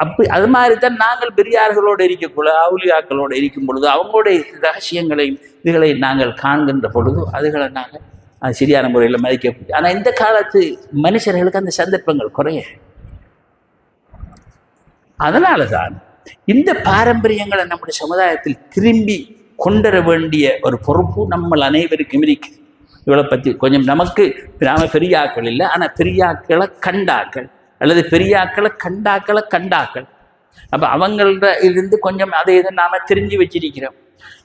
அப்படி அது மாதிரி தான் நாங்கள் பெரியார்களோடு இருக்கக்குள்ள அவுலியாக்களோடு இருக்கும் பொழுது அவங்களுடைய ரகசியங்களையும் இதுகளை நாங்கள் காண்கின்ற பொழுது அதுகளை நாங்கள் அது சரியான முறையில் மதிக்கக்கூடிய. ஆனால் இந்த காலத்து மனுஷர்களுக்கு அந்த சந்தர்ப்பங்கள் குறைய. அதனால தான் இந்த பாரம்பரியங்களை நம்முடைய சமுதாயத்தில் திரும்பி கொண்டுவர வேண்டிய ஒரு பொறுப்பு நம்ம அனைவருக்கும் இருக்கு. இவளை பற்றி கொஞ்சம் நமக்கு நாம பெரியாக்கள் இல்லை, ஆனால் பெரியாக்களை கண்டாக்கள் அல்லது பெரியாக்களை கண்டாக்கள். அப்போ அவங்கள்ட இருந்து கொஞ்சம் அதை இதை நாம் தெரிஞ்சு வச்சிருக்கிறோம்.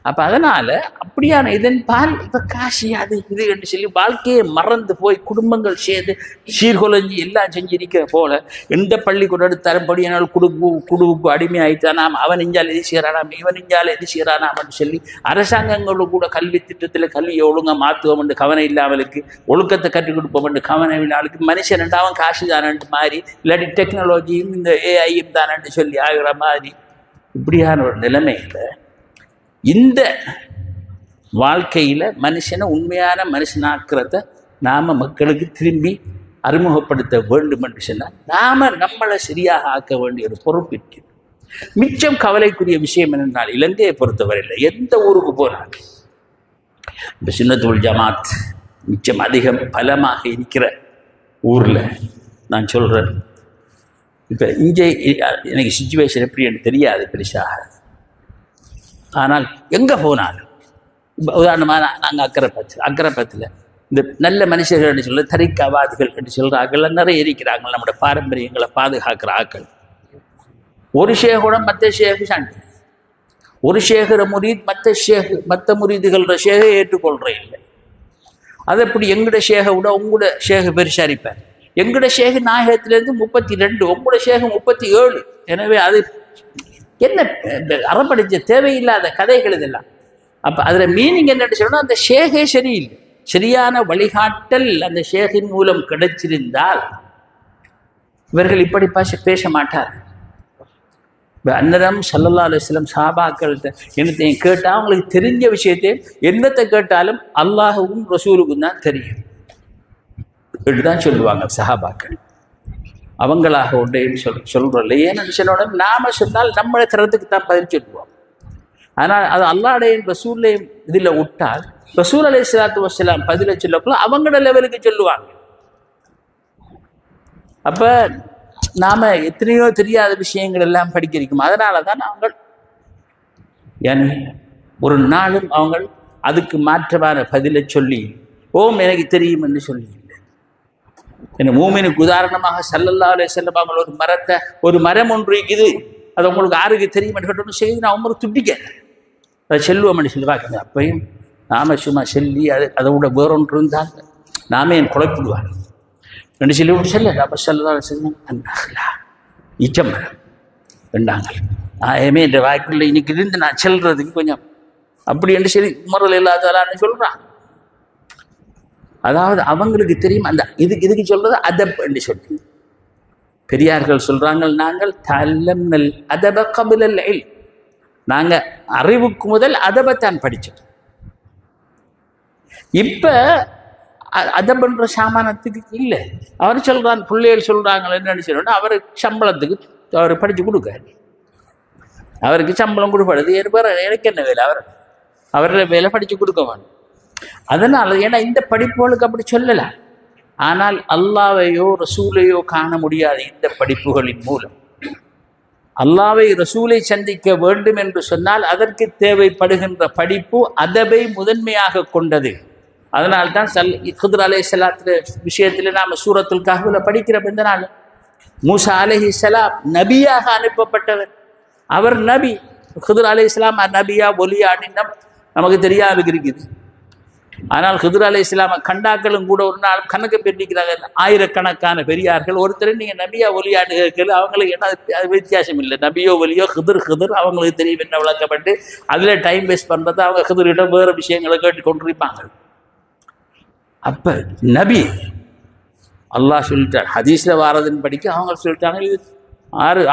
அப்போ அதனால் அப்படியான இதன் பால் இப்போ காசி அது இது என்று சொல்லி வாழ்க்கையை மறந்து போய் குடும்பங்கள் சேர்ந்து சீர்குலைஞ்சி எல்லாம் செஞ்சிருக்கிற போல எந்த பள்ளிக்கூட தரப்படியானால் குடுவுக்கு அடிமையாயிட்டானாம், அவன் இஞ்சால் எது செய்கிறானாம், இவன் இஞ்சால் எது செய்கிறானாம்னு சொல்லி அரசாங்கங்களும் கூட கல்வி திட்டத்தில் கல்வியை ஒழுங்காக மாற்றுவோம் என்று கவனம் இல்லாமலுக்கு, ஒழுக்கத்தை கற்றுக் கொடுப்போம் என்று கவனம் இல்லாமலுக்கு, மனுஷன் அவன் காசு தானன்ட்டு மாதிரி, இல்லாட்டி டெக்னாலஜியும் இந்த ஏஐயும் தானன்ட்டு சொல்லி ஆகிற மாதிரி இப்படியான ஒரு நிலைமையில் இந்த வாழ்க்கையில் மனுஷனை உண்மையான மனுஷனாக்கிறத நாம் மக்களுக்கு திரும்பி அறிமுகப்படுத்த வேண்டும் என்று சொன்னால் நாம் நம்மளை சரியாக ஆக்க வேண்டிய ஒரு பொறுப்பு இருக்கிறது. மிச்சம் கவலைக்குரிய விஷயம் என்னென்னால், இலங்கையை பொறுத்தவரையில் எந்த ஊருக்கு போனாங்க இப்போ சுன்னத்துல் ஜமாத் மிச்சம் அதிகம் பலமாக இருக்கிற ஊரில் நான் சொல்கிறேன். இப்போ இங்கே எனக்கு சிச்சுவேஷன் எப்படி எனக்கு தெரியாது பெருசாக, ஆனால் எங்கே போனாலும் உதாரணமாக நாங்கள் அக்கரைப்பத்தில் இந்த நல்ல மனுஷர்கள் என்று சொல்ல தரிக்காவாதிகள் என்று சொல்கிறார்கள் நிறைய இருக்கிறாங்க. நம்முடைய பாரம்பரியங்களை பாதுகாக்கிற ஆக்கள். ஒரு ஷேகோட மற்ற ஷேகு சண்டை, ஒரு ஷேகர முரீத் மற்ற முரீதுகள ஷேகை ஏற்றுக்கொள்றே இல்லை. அது எப்படி எங்கட ஷேகை விட உங்களோட ஷேகு பெருசாரிப்பார். எங்கட ஷேகு நாயகத்திலேருந்து 32, உங்களோட ஷேகு 37. எனவே அது என்ன அறப்படிச்ச தேவையில்லாத கதைகள் இதெல்லாம். அப்போ அதில் மீனிங் என்னன்னு சொன்னால் அந்த ஷேகே சரியில்லை. சரியான வழிகாட்டல் அந்த ஷேகின் மூலம் கிடைச்சிருந்தால் இவர்கள் இப்படி பேச மாட்டார். அன்னரம் ஸல்லல்லாஹு அலைஹி வஸல்லம் சஹாபாக்கள்கிட்ட என்னத்தையும் கேட்டால் அவங்களுக்கு தெரிஞ்ச விஷயத்தையும் என்னத்தை கேட்டாலும் அல்லாஹுக்கும் ரசூலுக்கும் தான் தெரியும் இப்படிதான் சொல்லுவாங்க சஹாபாக்கள். அவங்களாக ஒன்றையும் சொல்கிறோம். ஏன்னு சொன்ன நாம சொன்னால் நம்மளை தரத்துக்கு தான் பதில் சொல்லுவோம். ஆனால் அது அல்லாஹ்வுடையும் ரசூலையும் இதில் விட்டால் ரசூல் அலைஹிஸ்ஸலாத்து வஸ்ஸலாம் பதிலை சொல்லக்குள்ள அவங்களோட லெவலுக்கு சொல்லுவாங்க. அப்போ நாம் எத்தனையோ தெரியாத விஷயங்கள் எல்லாம் படிக்க இருக்கும். அதனால தான் அவங்க ஒரு நாளும் அவங்க அதுக்கு மாற்றமான பதிலை சொல்லி ஓம் எனக்கு தெரியும் என்று சொல்லி இல்லை. என்ன மூமினுக்கு உதாரணமாக ஸல்லல்லாஹு அலைஹி வஸல்லம் அவங்க ஒரு மரம் ஒன்று இருக்குது, அது உங்களுக்கு யாருக்கு தெரியும் என்று கேட்டோன்னு செய்து நான் உங்களுக்கு துட்டிக்க அதை செல்லுவோம் சொல்லி பார்க்குறேன். அப்பையும் நாம சும்மா சொல்லி அதை விட வேறொன்று இருந்தால் நாமே என் குழப்பிடுவார் ரெண்டு சொல்லி விட்டு செல்ல. அப்போ ஸல்லல்லாஹு அன்னாங்களா இச்சமரம் ரெண்டாங்கள் ஏமே என்ற வாய்க்குள்ள இன்னைக்கு இருந்து நான் செல்றதுக்கு கொஞ்சம் அப்படி என்று சொல்லி முறையில் இல்லாதான்னு சொல்கிறான். அதாவது அவங்களுக்கு தெரியும் அந்த இதுக்கு சொல்றது அதப் என்று சொல்லி. பெரியார்கள் சொல்றாங்க, நாங்கள் தல்லம்னல் அதப கபிலல் இல்ம், நாங்கள் அறிவுக்கு முதல் அதபத்தான் படித்தோம். இப்போ அதபன்ற சாமானத்துக்கு இல்லை. அவர் சொல்கிறான், பிள்ளைகள் சொல்கிறாங்க என்னன்னு சொல்லணும்னா அவருக்கு சம்பளத்துக்கு அவர் படித்து கொடுக்க, அவருக்கு சம்பளம் கொடுப்படுது. எனக்கு என்ன வேலை, அவரோட வேலை படித்து கொடுக்க வேணும். அதனால் ஏன்னா இந்த படிப்புகளுக்கு அப்படி சொல்லலாம். ஆனால் அல்லாவையோ ரசூலையோ காண முடியாது. இந்த படிப்புகளின் மூலம் அல்லாவை ரசூலை சந்திக்க வேண்டும் என்று சொன்னால் அதற்கு தேவைப்படுகின்ற படிப்பு அதபை முதன்மையாக கொண்டது. அதனால்தான் ஹித்ர் அலைஹிஸ்ஸலாத்து விஷயத்தில் நாம் சூரத்துல் கஹ்ஃபில் படிக்கிற இந்த நாள் மூசா அலைஹிஸ்ஸலாம் நபியாக அனுப்பப்பட்டவர். அவர் நபி. ஹித்ர் அலைஹிஸ்ஸலாம் நபியா ஒலியான்னு நமக்கு தெரியாது இருக்குது. ஆனால் ஹித்ர் அலைஹிஸ்ஸலாமை கண்டாக்களும் கூட ஒரு நாள் கணக்கு பெற்றிருக்கிறாங்க. ஆயிரக்கணக்கான பெரியார்கள் ஒருத்தர் நீங்கள் நபியா ஒலியான்னு கேட்கல, அவங்களுக்கு என்ன அது வித்தியாசம் இல்லை. நபியோ ஒலியோ ஹித்ர் அவங்களுக்கு தெரியும் என்ன விளக்கப்பட்டு அதில் டைம் வேஸ்ட் பண்ணுறது அவங்க ஹித்ரிடம் வேறு விஷயங்களை கேட்டு கொண்டிருப்பாங்க. அப்போ நபி அல்லாஹ் சொல்லிட்டார், ஹதீஸில் வாரதுன்னு படிக்க அவங்க சொல்லிட்டாங்க இது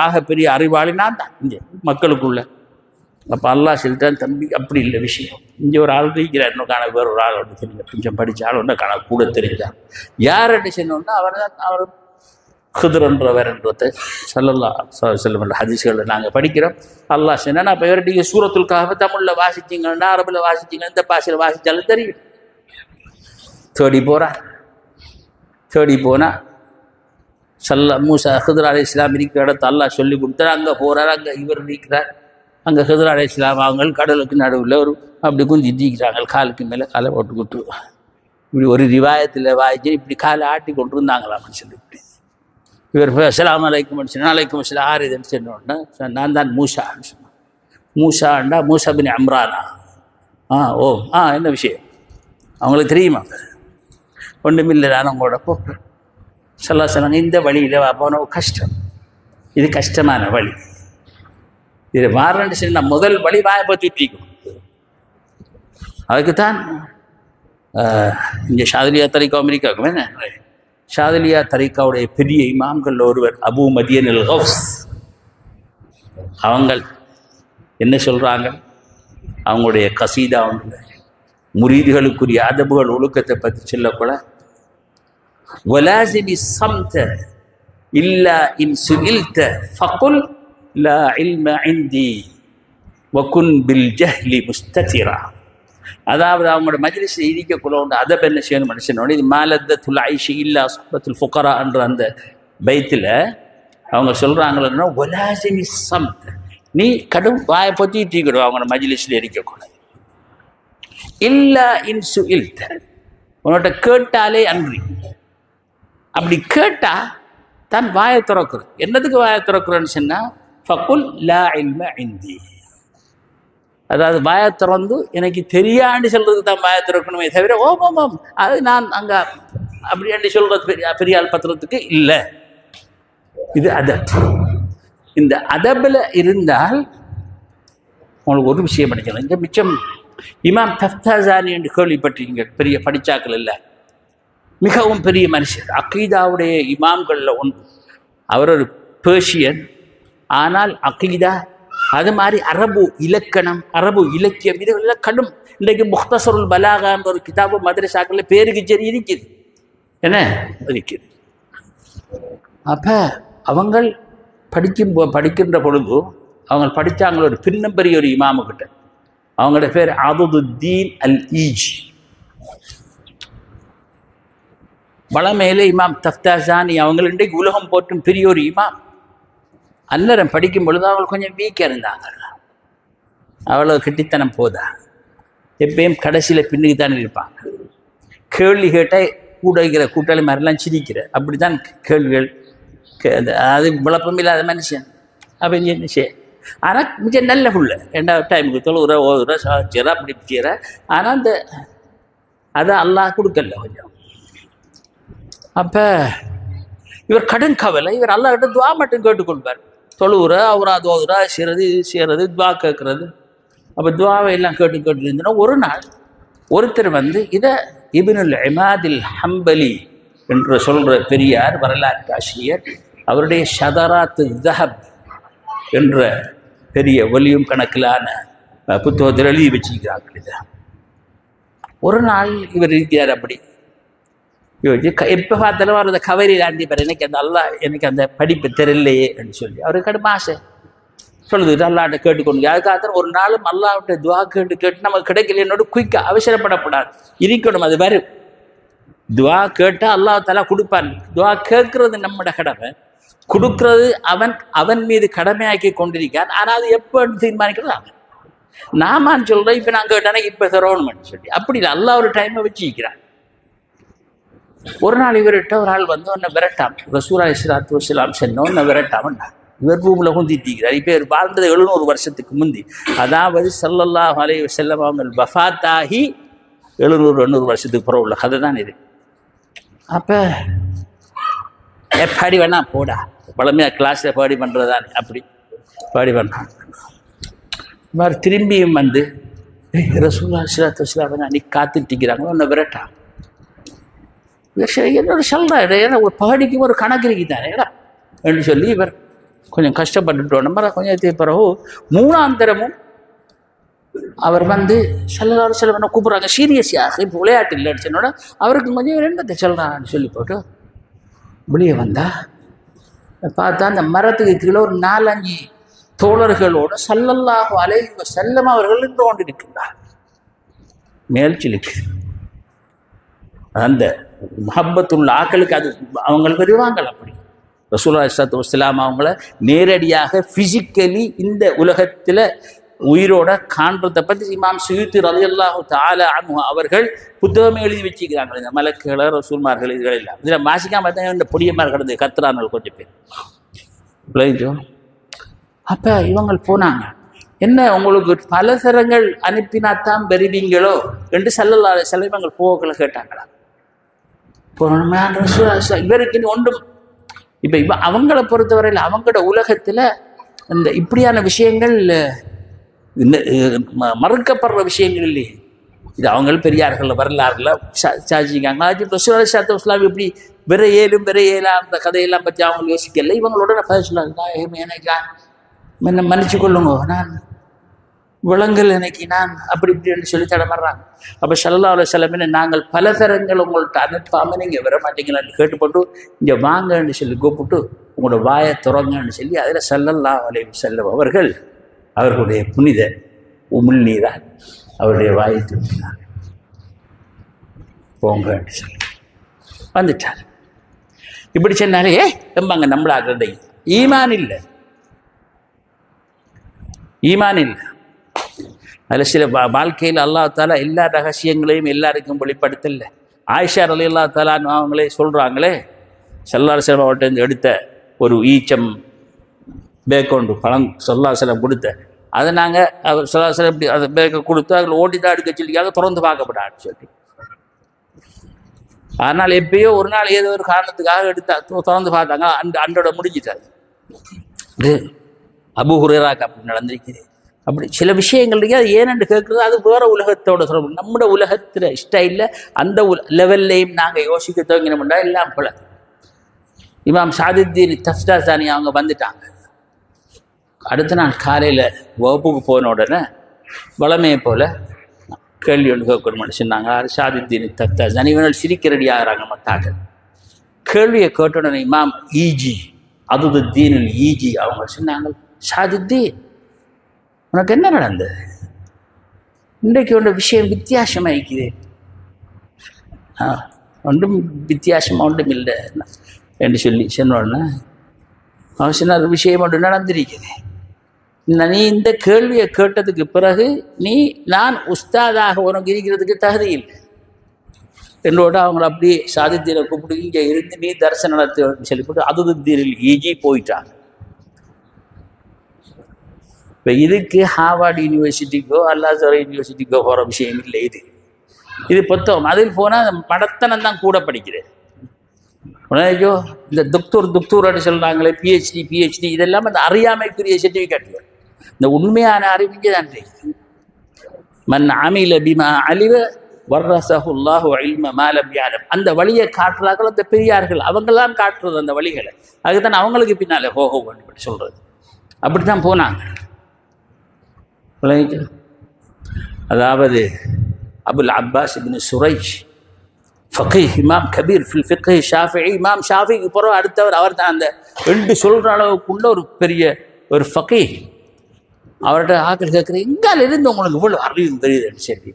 ஆக பெரிய அறிவாளி நான் தான் இங்கே மக்களுக்குள்ள. அப்போ அல்லாஹ் சொல்லிட்டான், தம்பி அப்படி இல்லை விஷயம். இங்கே ஒரு ஆள் இருக்கிறார், இன்னும் காண வேற ஒரு ஆள் ஒன்று தெரிஞ்ச கொஞ்சம் படித்த ஆள் ஒன்று காண கூட தெரிஞ்சார். யார் என்று சொன்னோன்னா அவர் ஹித்ர்ன்றவர்ன்றதை ஸல்லல்லாஹு அலைஹி வஸல்லம் ஹதீஸ்களில் நாங்கள் படிக்கிறோம். அல்லாஹ் சொன்னா நான் இப்போ இவர்கிட்ட சூரத்துல் கஹ்ஃப் தமிழில் வாசிச்சிங்கன்னா அரபில் வாசிச்சிங்கன்னா இந்த பாஷையில் வாசித்தாலும் தெரியும். தேடி போனால் மூசா ஹித்ர் அலைஹிஸ்ஸலாம் இருக்கிற இடத்த அல்லாஹ் சொல்லி கொடுத்தார். அங்கே போகிறார், அங்கே இவர் இருக்கிறார். அங்கே ஹித்ர் அலைஹிஸ்ஸலாம் அவங்க கடலுக்கு நடுவில் ஒரு அப்படி குஞ்சிட்டு இருக்கிறாங்க, காலுக்கு மேலே காலை போட்டு கொடுத்து இப்படி ஒரு ரிவாயத்தில் வாய்ச்சி இப்படி காலை ஆட்டி கொண்டு இருந்தாங்களாம்னு சொல்லி இப்படி இவர் அஸ்ஸலாமு அலைக்கும் சொன்னால் அலைக்கும் அஸ்ஸலாம் யார் இதுன்னு சொன்னோன்னா நான் தான் மூசான்னு சொன்னேன். மூசாண்டா மூசா பின் இம்ரானா? என்ன விஷயம் அவங்களுக்கு தெரியுமா? ஒன்றுமில்லை, நான் உங்களோட போகிறேன். சொன்னாங்க இந்த வழியில் போன கஷ்டம், இது கஷ்டமான வழி, இது மாறன்னு சொன்ன முதல் வழி வாயை பற்றிக்கும். அதுக்குத்தான் இங்கே ஷாதிலியா தரிகா அமெரிக்காவுக்கு என்ன ஷாதிலியா தரிகாவுடைய பெரிய இமாம்கள் ஒருவர் அபு மதியன் அல் கௌஸ். அவங்க என்ன சொல்கிறாங்க, அவங்களுடைய கசீதா ஒன்று முரீதுகளுக்குரிய அதபுகள் ஒழுக்கத்தை பற்றி சொல்லக்கூட வலாசிமி சம்த இல்லா இன் சுஇல்த ஃபகுல் லா இல்ம இன்தி வகுன் பில் ஜஹ்லி முஸ்ததிரா. அதாவது அவங்களோட மஜ்லிஸில் இருக்கக்குள்ள உண்டு அதப் என்ன செய்யணும் மனுஷனோட இது மாலத்துல் ஐஷி இல்லா சுஹ்பத்துல் ஃபுகரா என்ற அந்த பைத்தில் அவங்க சொல்கிறாங்களன்னா வலாசிமி சம்த, நீ கடும் வாயை பற்றிட்டு இருக்கணும் அவங்களோட மஜ்லிஸில் இருக்கக்கூடாது. இல்லா இன் சுஇல்த, உன்கிட்ட கேட்டாலே அன்றி. அப்படி கேட்டா தான் வாயை திறக்குறது. என்னதுக்கு வாயை திறக்குறேன்னு சொன்னா ஃபகுல் லா இல்ம இந்தி, அதாவது வாயை திறந்து எனக்கு தெரியாண்டு சொல்றதுக்கு தான் வாயை திறக்கணுமே தவிர ஓம் அது நான் அங்க அப்படி சொல்றது பெரியாள் பத்திரத்துக்கு இல்லை. இது அதப். இந்த அதபில் இருந்தால் உங்களுக்கு ஒரு விஷயம் படிக்கலாம். இந்த மிச்சம் இமாம் தஃப்தாசானி என்று கேள்விப்பட்டிருக்கீங்க, பெரிய படிச்சாக்கள் இல்லை, மிகவும் பெரிய மனுஷர், அக்கீதாவுடைய இமாம்களில் ஒன்று. அவர் ஒரு பேர்ஷியன், ஆனால் அக்கீதா அது மாதிரி அரபு இலக்கணம், அரபு இலக்கியம் இதுகளெல்லாம் கடும். இன்றைக்கு முக்தசருல் பலாகான்ற ஒரு கிதாபு மதரசாக்களில் பேருக்கு சரி இருக்குது, என்ன இருக்குது. அப்போ அவங்கள் படிக்கின்ற பொழுது அவங்க படித்தாங்கள ஒரு பின்னம்பெரிய ஒரு இமாமுக்கிட்ட. அவங்களோட பேர் ஆதுதுத்தீன் அல் ஈஜ். வளமேலே இமாம் தஃப்தாசானி அவங்கள் இன்றைக்கு உலகம் போற்றும் பெரிய ஒரு இமாம். அன்னரம் படிக்கும் பொழுது அவங்க கொஞ்சம் வீக்காக இருந்தாங்க, அவ்வளோ கெட்டித்தனம் போதா, எப்பயும் கடைசியில் பின்னுக்கு தான் இருப்பாங்க. கேள்வி கேட்டால் கூட வைக்கிற கூட்டாளி மாதிரிலாம் சிரிக்கிற, அப்படி தான் கேள்விகள். அது விளப்பமில்லாத மனுஷன். அப்போ என்ன செய்ய, ஆனால் மிக நல்ல புள்ள, ரெண்டாவது டைமுக்கு தொழுகிற ஓதுற சாச்சிற அப்படி செய்கிற. ஆனால் அந்த அதை அல்லாஹ் கொடுக்கல கொஞ்சம். அப்போ இவர் கடன் கவலை, இவர் அல்லாஹ்கிட்ட துவா மட்டும் கேட்டுக்கொள்வார். தொழுகிற அவரா ஓதுறா செய்கிறது செய்கிறது துவா கேட்கறது. அப்போ துவாவை எல்லாம் கேட்டு இருந்தோன்னா ஒரு நாள் ஒருத்தர் இதை இப்னுல் இமாதில் ஹம்பலி என்று சொல்கிற பெரியார் வரலாற்று ஆசிரியர், அவருடைய ஷதராத்து தஹப் என்ற பெரிய ஒலியும் கணக்கிலான புத்தகத்தில் எழுதி வச்சுக்கிறார்கள். இதை ஒரு நாள் இவர் இருக்கிறார், அப்படி எப்போ பார்த்தாலும் அவர் அந்த கவரியில் ஆண்டிப்பார், எனக்கு அந்த எனக்கு அந்த படிப்பு தெரியலையே என்று சொல்லி அவருக்கு கடும் ஆசை. சொல்லுது அல்லாட்ட கேட்டுக்கொண்டு, அதுக்காகத்தான் ஒரு நாளும் அல்லாஹ்விட்ட துவா கேட்டு நமக்கு கிடைக்கல என்னோட குயிக்காக அவசரப்படப்படாது, இருக்கணும். அது வரும், துவா கேட்டால் அல்லாஹ் தஆலா கொடுப்பான். துவா கேட்கறது நம்மட கடமை, கொடுக்கறது அவன் மீது கடமையாக்கி கொண்டிருக்கான். ஆனால் அது எப்போ தீர்மானிக்கிறது அவன். நாமான்னு சொல்கிறேன், இப்போ நான் கேட்டானே இப்போ தரோணுமென்னு சொல்லி, அப்படி இல்லை, அல்லாஹ் ஒரு டைமை வச்சுக்கிறான். ஒரு நாள் இவர்கிட்ட ஒரு ஆள் ஒன்றை விரட்டாம், ரசூல் அலைஹிஸ்ஸலாத்து வஸ்ஸலாம் சொன்ன ஒன்றை விரட்டாமன்னா இவர் ரூமில் குந்திட்டிக்கிறார். இப்போ இவர் வாழ்ந்தது 700 வருஷத்துக்கு முந்தி, அதாவது ஸல்லல்லாஹு அலைஹி வஸல்லம் அவங்க வஃபாத்தாகி 700-800 வருஷத்துக்கு பிறகு உள்ள கதை தான் இது. அப்போ பாடி வேணா போடா, பழமையாக கிளாஸில் பாடி பண்ணுறதானே, அப்படி பாடி பண்ணான். மாதிரி திரும்பியும் ரசூலுல்லாஹி ஸல்லல்லாஹு அலைஹி வஸல்லம் அன்னைக்கு காத்துட்டிக்கிறாங்களோ ஒன்று விரட்டா. என்னோட சொல்கிறேன், ஒரு பாடிக்கு ஒரு கணக்கு இருக்குதானே என்று சொல்லி இவர் கொஞ்சம் கஷ்டப்பட்டுட்டோம். நம்ம கொஞ்சம் பிறகு 3ஆம் தரமும் அவர் ஸல்லல்லாஹு அலைஹி வஸல்லம் கூப்பிட்றாங்க, சீரியஸாக இப்போ விளையாட்டு இல்லைன்னு சொன்னோட அவருக்கு கொஞ்சம் என்னத்தை சொல்கிறான்னு சொல்லி போட்டு வெளியே வந்தா பார்த்தா அந்த மரத்துக்கு கீழே ஒரு 4-5 தோழர்களோடு ஸல்லல்லாஹு அலைஹி வஸல்லம் அவர்கள் நின்று கொண்டிருக்கின்றார். மேல் சிலிக்கு அந்த முஹப்பத்துள்ள ஆக்களுக்கு அது அவங்க வருவாங்கள். அப்படி ரசூலுல்லாஹி ஸல்லல்லாஹு அலைஹி வஸல்லம் அவங்கள நேரடியாக ஃபிசிக்கலி இந்த உலகத்தில் உயிரோட காண்றதை பற்றி இமாம் சுயூத்தி ரலியல்லாஹு தஆலா அன்ஹு அவர்கள் புத்தகமே எழுதி வச்சுக்கிறாங்க. இந்த மலக்குகளை ரசூல்மார்கள் இதுகள் எல்லாம் இதில் வாசிக்காம பார்த்தா இந்த பொடியமாக கிடந்து கத்துறாங்க கொஞ்சம் பேர். அப்போ இவங்க போனாங்க, என்ன உங்களுக்கு பலசரங்கள் அனுப்பினாத்தான் பெறுவீங்களோ என்று ஸல்லல்லாஹு அலைஹி வஸல்லம் இவங்க போகல கேட்டாங்களா. இவருக்கு ஒன்றும் இப்போ அவங்கள பொறுத்தவரையில் அவங்களோட உலகத்தில் இந்த இப்படியான விஷயங்கள் மறுக்கப்படுற விஷயங்கள் இல்லையே. இது அவங்க பெரியார்கள் வரலாறுல சாதிச்சிருக்காங்க. ரசூலுல்லாஹி ஸல்லல்லாஹு அலைஹி வஸல்லம் இப்படி விர ஏலா அந்த கதையெல்லாம் பற்றி அவங்க யோசிக்கல. இவங்களோட நான் சொல்லாங்க, என்ன மன்னிச்சு கொள்ளுங்க, நான் விலங்கல் எனக்கு நான் அப்படி இப்படின்னு சொல்லி தடமாடுறாங்க. அப்போ ஸல்லல்லாஹு அலைஹி வஸல்லம் நாங்கள் பல தரங்கள் உங்கள்கிட்ட அனுப்பாமல் நீங்கள் வர மாட்டீங்களான்னு கேட்டுப்பட்டு இங்கே வாங்கன்னு சொல்லி கூப்பிட்டு உங்களோட வாயை துறங்கன்னு சொல்லி அதில் ஸல்லல்லாஹு அலைஹி வஸல்லம் அவர்கள் அவர்களுடைய புனித உமிழ்நீரால் அவருடைய வாயை திருப்பினார். போங்கன்னு சொல்லி வந்துட்டார். இப்படி சொன்னாலே எம்பாங்க நம்மளாக ஈமான் இல்லை, ஈமான் இல்லை. அதில் சில வாழ்க்கையில் அல்லாஹ் தஆலா எல்லா ரகசியங்களையும் எல்லாருக்கும் வெளிப்படுத்தல. ஆயிஷா ரலியல்லாஹு தஆலா அவங்களே சொல்கிறாங்களே, ஸல்லல்லாஹு அலைஹி வஸல்லம் அவர்கிட்ட எடுத்த ஒரு ஈச்சம் பேக்கொண்டு பழம் ஸல்லல்லாஹு அலைஹி வஸல்லம் கொடுத்த அதை நாங்கள் அவர் ஸல்லல்லாஹு அலைஹி வஸல்லம் இப்படி அதை பேக்கை கொடுத்து அதில் ஓட்டி தான் எடுக்க சொல்லிக்காக திறந்து பார்க்கப்படான்னு சொல்லி. ஆனால் எப்பயோ ஒரு நாள் ஏதோ ஒரு காரணத்துக்காக எடுத்தா திறந்து பார்த்தாங்க, அன்றோட முடிஞ்சிட்டாது. இது அபூ ஹுரைராக்கு அப்படி நடந்திருக்குது. அப்படி சில விஷயங்கள் இருக்கு, அது ஏனென்று கேட்குறது அது வேற உலகத்தோட சொல்ல. நம்மளோட உலகத்தில் ஸ்டைலில் அந்த லெவல்லையும் நாங்கள் யோசிக்க துவங்கினோம்னா எல்லாம் போல. இமாம் ஷாதுத்தீன் தஃப்தாசானி அவங்க வந்துட்டாங்க. அடுத்த நாள் காலையில் வகுப்புக்கு போன உடனே வளமையை போல் கேள்வி ஒன்று கேட்கணும்னு சொன்னாங்க. ஷாதுத்தீன் தஃப்தாசானி இவங்க சிரிக்க ரெடி ஆகிறாங்க மத்தாக்கள். கேள்வியை கேட்ட உடனே இமாம் ஈஜி அதுதீனில் ஈஜி அவங்க சொன்னாங்க, ஷாதுத்தீன் உனக்கு என்ன நடந்தது? இன்றைக்கு ஒன்று விஷயம் வித்தியாசமாக இருக்குது. ஒன்றும் வித்தியாசமாக ஒன்றும் இல்லை என்று சொல்லி சொன்னோடனே அவன் சொன்ன விஷயம் ஒன்று நடந்திருக்குது. நீ இந்த கேள்வியை கேட்டதுக்கு பிறகு நான் உஸ்தாதாக உனக்கு இருக்கிறதுக்கு தகுதி இல்லை என்னோட அவங்கள அப்படியே ஷாதுத்தீனை கூப்பிட்டு இங்கே இருந்து நீ தரிசனம் நடத்தி சொல்லி போட்டு அதுதீனில் ஈஜி போயிட்டாங்க. இப்போ இதுக்கு ஹார்வர்ட் யூனிவர்சிட்டிக்கோ அல்லாஹ் யூனிவர்சிட்டிக்கோ போகிற விஷயம் இல்லை. இது புத்தகம் அதில் போனால் மடத்தனம் தான் கூட படிக்கிறேன். ஐயோ இந்த துக்தூர் அப்படி சொல்கிறாங்களே, பிஹெச்டி இதெல்லாம் அந்த அறியாமைக்குரிய சர்டிஃபிகேட். இந்த உண்மையான அறிவிங்க தான் மன் அமில பிமா அலிவ வர்ரஸஹுல்லாஹு இல்ம மா லம் யஅலம். அந்த வழியை காட்டுறார்கள் அந்த பெரியார்கள், அவங்களாம் காட்டுறது அந்த வழிகளை. அதுதான் அவங்களுக்கு பின்னாலே போக வேண்டும் சொல்கிறது. அப்படி தான் போனாங்க. அதாவது அபுல் அப்பாஸ் இப்னு சுரைஜ் ஃபகீஹ் இமாம் கபீர் ஃபில் ஃபிக்ஹ் ஷாஃபிஈ. இமாம் ஷாஃபிக்கு பிறகு அடுத்தவர் அவர் தான். அந்த ரெண்டு சொல்கிற அளவுக்குள்ள ஒரு பெரிய ஒரு ஃபகீஹ். அவர்கிட்ட ஆக்கள் கேட்குறேன், எங்கால இருந்து உங்களுக்கு இவ்வளோ அறிவு தெரியுதுன்னு சொல்லி.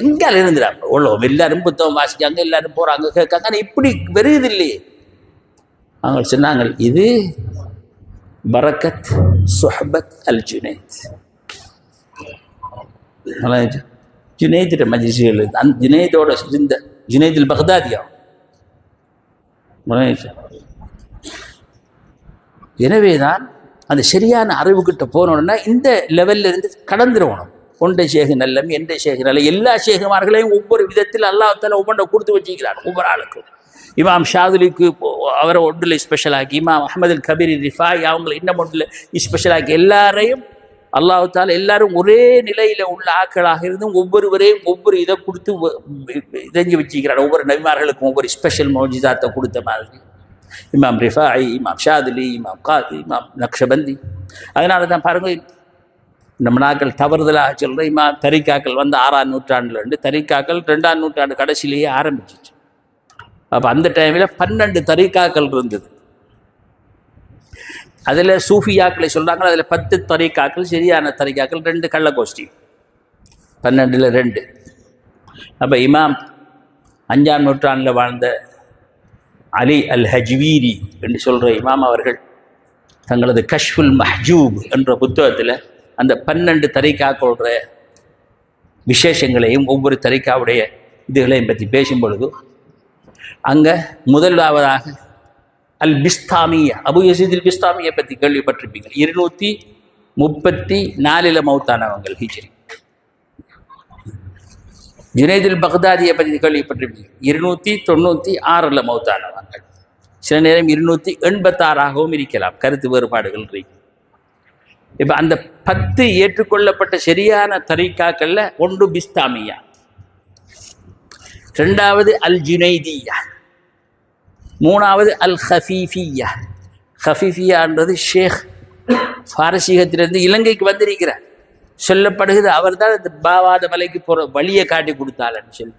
எங்கால இருந்துடா இவ்வளோ எல்லாரும் புத்தகம் வாசிக்காங்க, எல்லாரும் போகிறாங்க கேட்காங்க, ஆனால் இப்படி வருது இல்லையே. அவங்க சொன்னாங்க, இது பரக்கத் சுஹபத் அல் ஜுனைத். ஜுனைதிட மஜ்லிஸ்கள் அந்த ஜுனைதோட இருந்த ஜுனைதில் பக்தாதியா. எனவேதான் அந்த சரியான அறிவுக்கிட்ட போனோம்னா இந்த லெவல்ல இருந்து கடந்துடணும். ஒன்றை ஷேகு நல்லம், எந்த ஷேகு நல்ல, எல்லா ஷேகுமார்களையும் ஒவ்வொரு விதத்தில் அல்லாஹ் தஆலா ஒவ்வொன்றை கொடுத்து வச்சுக்கிறார் ஒவ்வொரு ஆளுக்கும். இமாம் ஷாதுலிக்கு அவரை ஒன்றில் ஸ்பெஷலாக்கி, இமாம் அஹ்மதுல் கபீர் ரிஃபாய் அவங்களை இன்னும் ஒன்றில் ஸ்பெஷலாக்கி, எல்லாரையும் அல்லாஹ் தஆலா எல்லாரும் ஒரே நிலையில் உள்ள ஆட்களாக இருந்தும் ஒவ்வொருவரையும் ஒவ்வொரு இதை கொடுத்து இதஞ்சு வச்சுக்கிறார். ஒவ்வொரு நபிமார்களுக்கும் ஒவ்வொரு ஸ்பெஷல் மௌஜிதாத்தை கொடுத்த மாதிரி இமாம் ரிஃபாய், இமாம் ஷாதுலி, இமாம் காதி, இமாம் நக்ஷபந்தி. அதனால தான் பாருங்கள், நம்ம நாட்கள் தவறுதலாக சொல்கிற இமாம் தரிகாக்கள் வந்து 6ஆம் நூற்றாண்டில் இருந்து தரிகாக்கள் 2ஆம் நூற்றாண்டு கடைசியிலேயே ஆரம்பிச்சிச்சு. அப்போ அந்த டைமில் 12 தரிகாக்கள் இருந்தது. அதில் சூஃபியாக்களை சொல்கிறாங்க, அதில் 10 தரிகாக்கள் சரியான தரிகாக்கள், 2 கள்ளகோஷ்டி, 12ல் 2. அப்போ இமாம் 5ஆம் நூற்றாண்டில் வாழ்ந்த அலி அல் ஹஜ்வீரி என்று சொல்கிற இமாம் அவர்கள் தங்களது கஷ்ஃபுல் மஹ்ஜூப் என்ற புத்தகத்தில் அந்த 12 தரிகாக்களுடைய விசேஷங்களையும் ஒவ்வொரு தரிகாவுடைய இதுகளையும் பற்றி பேசும் பொழுது அங்கே முதலாவதாக அல் பிஸ்தாமியா, அபு யசீத் அல் பிஸ்தாமியை பற்றி கேள்விப்பட்டிருப்பீங்க. 234 மௌத்தானவங்கள் ஹிஜ்ரி. ஜுனைதுல் பக்தாதியை பற்றி கேள்விப்பட்டிருப்பீங்க. 296 மௌத்தானவங்கள். சில நேரம் 286ஆகவும் இருக்கலாம், கருத்து வேறுபாடுகள் இருக்கு. இப்போ அந்த 10 ஏற்றுக்கொள்ளப்பட்ட சரியான தரீக்காக்களில் ஒன்று பிஸ்தாமியா, 2வது அல் ஜுனைதியா, 3வது அல் ஹஃபீஃபியா. ஹஃபீஃபியான்றது ஷேக் பாரசீகத்திலிருந்து இலங்கைக்கு வந்திருக்கிறார். சொல்லப்படுகிறது அவர் தான் இந்த பாவாத மலைக்கு போகிற வழியை காட்டி கொடுத்தாள்னு சொல்லி.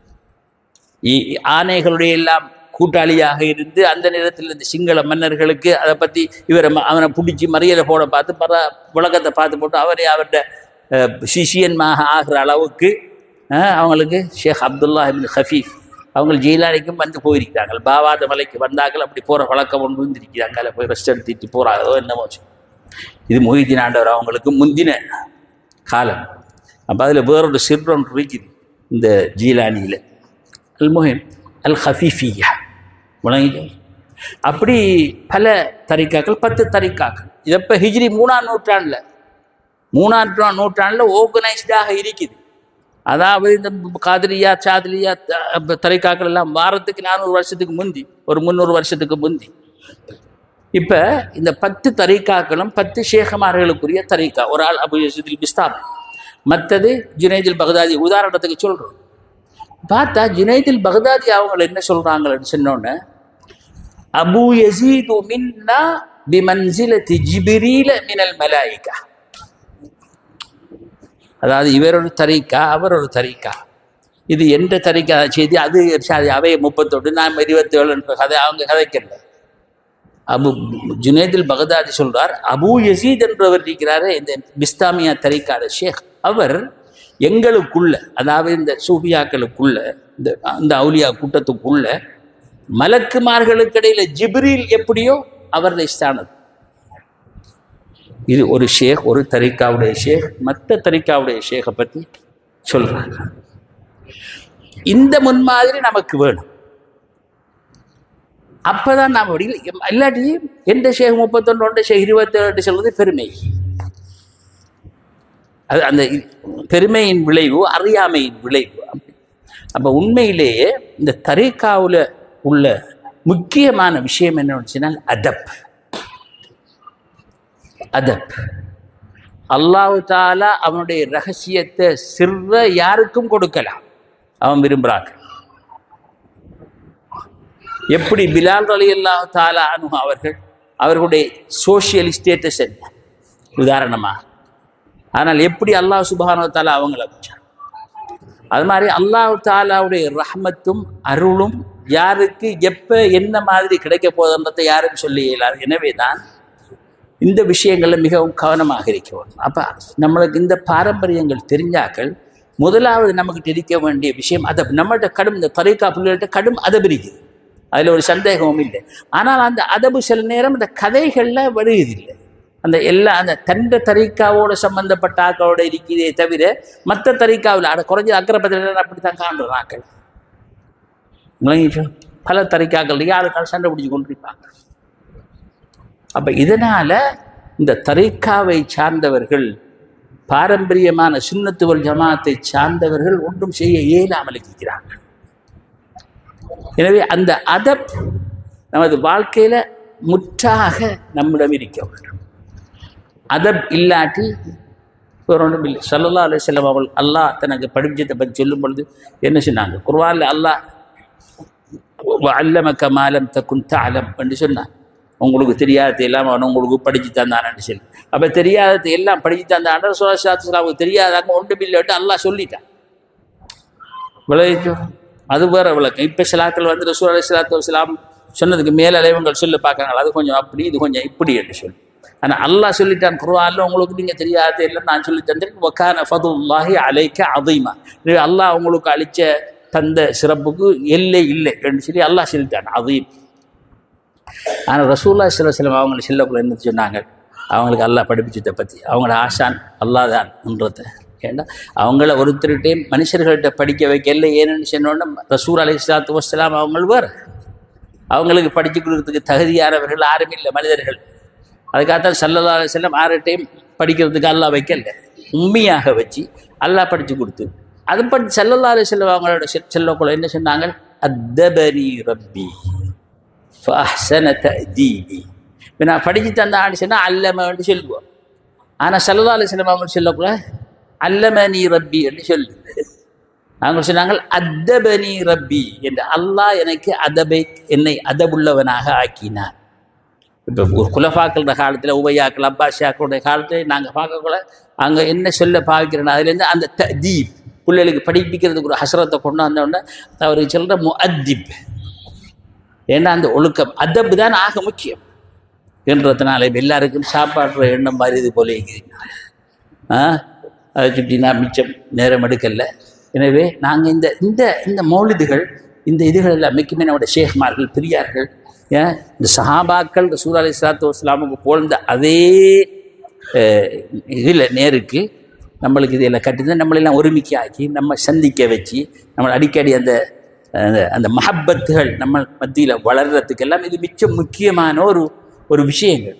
ஆணைகளுடைய எல்லாம் கூட்டாளியாக இருந்து அந்த நேரத்தில் இந்த சிங்கள மன்னர்களுக்கு அதை பற்றி அவனை பிடிச்சி மறியலை போட பார்த்து விளக்கத்தை பார்த்து போட்டு அவர்கிட்ட சிஷியன்மாக ஆகிற அளவுக்கு அவங்களுக்கு ஷேக் அப்துல்லா இப்னு ஹஃபீஃப் அவங்க ஜெயிலானிக்கும் வந்து போயிருக்கிறாங்க. பாவாத மலைக்கு வந்தார்கள், அப்படி போகிற வழக்கம் ஒன்று இருந்திருக்கிறாங்க. அதில் போய் ரெஸ்ட் எடுத்துட்டு போகிறாங்களோ என்னமோ. இது மொஹிதீன் ஆண்டவர் அவங்களுக்கு முந்தின காலம். அப்போ அதில் வேறொரு சிறொன்று இருக்குது இந்த ஜீலானியில். அல் முஹிம் அல் ஹஃபீஃபியா விளங்கி. அப்படி பல தரிக்காக்கள், 10 தரிக்காக்கள். இது இப்போ ஹிஜ்ரி 3ஆம் நூற்றாண்டில் ஆர்கனைஸ்டாக இருக்குது. அதாவது இந்த காதிரியா சாதிரியா தரிக்காக்கள் எல்லாம் வாரத்துக்கு 400 வருஷத்துக்கு முந்தி, ஒரு 300 வருஷத்துக்கு முந்தி. இப்போ இந்த 10 தரிக்காக்களும் 10 ஷேഖமார்களுக்குரிய தரிக்கா. ஒரு ஆள் அபு யஸீதுல் பிஸ்தாமி, மற்றது ஜுனைதுல் பக்தாதி. உதாரணத்துக்கு சொல்கிறோம், பார்த்தா ஜுனைதுல் பக்தாதி அவங்க என்ன சொல்கிறாங்கன்னு சொன்னோன்னே, அபு யஸீது மின்னா பிமன்சிலதி ஜிப்ரீல மினல் மலாயிகா. அதாவது இவர் ஒரு தரிக்கா, அவர் ஒரு தரிக்கா. இது எந்த தரிக்கா செய்தி? அது அவை 38, நாம் 27 கதை அவங்க கதைக்கல. ஜுனைதுல் பக்தாதி சொல்றார், அபு யஸீத் என்றவர் இருக்கிறாரு இந்த பிஸ்தாமியா தரிக்காத ஷேக், அவர் எங்களுக்குள்ள, அதாவது இந்த சூஃபியாக்களுக்குள்ள, இந்த அவுலியா கூட்டத்துக்குள்ள மலக்குமார்களுக்கு இடையில ஜிப்ரீல் எப்படியோ அவருடைய ஸ்தானது. இது ஒரு ஷேக், ஒரு தரிக்காவுடைய ஷேக் மற்ற தரிக்காவுடைய ஷேக்கை பற்றி சொல்றாங்க. இந்த முன்மாதிரி நமக்கு வேணும். அப்பதான் நாம் இல்லாட்டி எந்த ஷேக் 31 ஷேக் 27 சொல்வது பெருமை. அது அந்த பெருமையின் விளைவு, அறியாமையின் விளைவு. அப்ப உண்மையிலேயே இந்த தரிக்காவுல உள்ள முக்கியமான விஷயம் என்னன்னு சொன்னால் அதப். அல்லாஹ் தஆலா அவனுடைய ரகசியத்தை சிர்ர யாருக்கும் கொடுக்கலாம், அவன் விரும்புறாங்க. எப்படி பிலால் ரலியல்லாஹு தஆலா அன்ஹு அவர்களுடைய சோஷியல் ஸ்டேட்டஸ் என்ன உதாரணமா. ஆனால் எப்படி அல்லாஹ் சுப்ஹானஹு வ தஆலா அவங்கள வச்சான், அது மாதிரி அல்லாஹ் தஆலாவுடைய ரஹ்மத்தும் அருளும் யாருக்கு எப்போ என்ன மாதிரி கிடைக்க போதுன்றதை யாரும் சொல்லி இயலாது. எனவே தான் இந்த விஷயங்களில் மிகவும் கவனமாக இருக்கணும். அப்போ நம்மளுக்கு இந்த பாரம்பரியங்கள் தெரிஞ்சாக்கள் முதலாவது நமக்கு இருக்க வேண்டிய விஷயம் அதப். நம்மள்கிட்ட கடும், இந்த தரிகா பிள்ளைகள்கிட்ட கடும் அதப் இருக்குது, அதில் ஒரு சந்தேகமும் இல்லை. ஆனால் அந்த அதபு சில நேரம் இந்த கதைகளில் வருவதில்லை. அந்த தண்ட தரிக்காவோட சம்பந்தப்பட்ட ஆக்களோட இருக்கிறதே தவிர மற்ற தரிக்காவில் அதை குறைஞ்ச அக்கறைப்பதில் அப்படித்தான் காண்றோம் ஆக்கள். பல தரிக்காக்கள் யாருக்கால் சண்டை பிடிச்சி கொண்டிருப்பாங்க. அப்போ இதனால் இந்த தரிக்காவை சார்ந்தவர்கள், பாரம்பரியமான சுன்னத்து வல் ஜமாத்தை சார்ந்தவர்கள் ஒன்றும் செய்ய இயலாமல் இருக்கிறாங்க. எனவே அந்த அதப் நமது வாழ்க்கையில் முற்றாக நம்மிடம் இருக்க வேண்டும். அதப் இல்லாட்டி ஒரு ஒன்றும் இல்லை. ஸல்லல்லாஹு அலைஹி வஸல்லம் அவர்கள் அல்லாஹ் தனக்கு படிச்சதை பற்றி சொல்லும் பொழுது என்ன சொன்னாங்க? குர்ஆனில் அல்லாஹ் வஅல்லமக மா லம் தகுன் தஅலம் என்று சொன்னான். உங்களுக்கு தெரியாதது எல்லாம் அவன் உங்களுக்கு படித்து தந்தான்னு சொல்லி. அப்போ தெரியாதது எல்லாம் படித்து தந்தான் ரசூலுல்லாஹி ஸல்லல்லாஹு அலைஹி வஸல்லம் தெரியாதாங்க ஒன்றும் இல்லைட்டு அல்லாஹ் சொல்லிட்டான். விளைவிச்சோம் அது வேற விளக்கம். இப்போ சிலாக்கள் வந்து ரசூலுல்லாஹி ஸல்லல்லாஹு அலைஹி வஸல்லம் சொன்னதுக்கு மேலே அலைவங்கள் சொல்ல பார்க்குறாங்க, அது கொஞ்சம் அப்படி இது கொஞ்சம் இப்படி என்று சொல்லி. ஆனால் அல்லாஹ் சொல்லிட்டான் குர்ஆனில் உங்களுக்கு நீங்கள் தெரியாதது எல்லாம் நான் சொல்லி தந்தேன். வகான ஃபதுல்லாஹி அலைக அதீமா. அல்லாஹ் உங்களுக்கு அளித்த தந்த சிறப்புக்கு எல்லை இல்லை என்று சொல்லி அல்லாஹ் சொல்லிட்டான் அதீம். ஆனால் ரசூலுல்லாஹி ஸல்லல்லாஹு அலைஹி வஸல்லம் அவங்களை சொல்லக்குள்ள என்ன சொன்னாங்க? அவங்களுக்கு அல்லாஹ் படிப்பிச்சதை பற்றி அவங்களோட ஆசான் அல்லாஹ் தான் என்றதை. ஏன்னா அவங்கள ஒருத்தருகிட்டையும் மனுஷர்கள்ட்ட படிக்க வைக்கல. ஏன்னு சொன்னோன்னா ரசூல் அலைஹிஸ்ஸலாத்து வஸ்ஸலாம் அவங்க வேறு, அவங்களுக்கு படித்து கொடுக்கறதுக்கு தகுதியானவர்கள் யாரும் இல்லை மனிதர்கள். அதுக்காகத்தான் ஸல்லல்லாஹு அலைஹி வஸல்லம் யார்கிட்டையும் படிக்கிறதுக்கு அல்லாஹ் வைக்கல, உண்மையாக வச்சு அல்லாஹ் படித்து கொடுத்து அது படி ஸல்லல்லாஹு அலைஹி வஸல்லம் அவங்களோட செல்லக்குள்ள என்ன சொன்னாங்க? அத்தபனி ரப்பி ஃபஅஹ்ஸன தஅதீபி. இப்போ நான் படித்து தந்தான்னு சொன்னால் அல்லமன்னு சொல்லுவோம். ஆனால் ஸல்லல்லாஹு அலைஹி வஸல்லம் அவங்க சொல்லக்குள்ள அல்லமனி ரப்பி என்று சொல்லு. அவங்க சொன்னாங்க அத்தபனி ரப்பி என்று, அல்லாஹ் எனக்கு என்னை அதபுள்ளவனாக ஆக்கினார். இப்போ ஒரு குலஃபாக்களோட காலத்தில், உபையாக்கள் அப்பாஷாக்களுடைய காலத்தில் நாங்கள் பார்க்கக்குள்ள அங்கே என்ன சொல்ல பாவிக்கிறேன்னா அதுலேருந்து அந்த ததீப் பிள்ளைகளுக்கு படிப்பிக்கிறதுக்கு ஒரு ஹசரத்தை கொண்டு வந்தோடனே அவருக்கு சொல்கிற முஅத்திப். ஏன்னா அந்த ஒழுக்கம் அதப்பு தான் ஆக முக்கியம் என்றதுனால எல்லாருக்கும் சாப்பாடுற எண்ணம் மாதிரி இது போல இருக்கிறீங்க. அதை சுற்றி நான் மிச்சம் நேரம் எடுக்கல. எனவே நாங்கள் இந்த மௌலிதுகள் இந்த இதுகள் எல்லாம் மிக்கமே நம்முடைய ஷேக்மார்கள் பெரியார்கள் இந்த சஹாபாக்கள் ரசூல் அலைஹிஸ்ஸலாத்து வஸ்ஸலாமுக்கு போழ்ந்த அதே இதில் நேருக்கு நம்மளுக்கு இதில் கட்டுதான் நம்மளெல்லாம் ஒருமிக்க ஆக்கி நம்ம சந்திக்க வச்சு நம்ம அடிக்கடி அந்த அந்த மஹப்பத்துகள் நம்ம மத்தியில் வளர்கிறதுக்கெல்லாம் இது மிச்சம் முக்கியமான ஒரு விஷயங்கள்.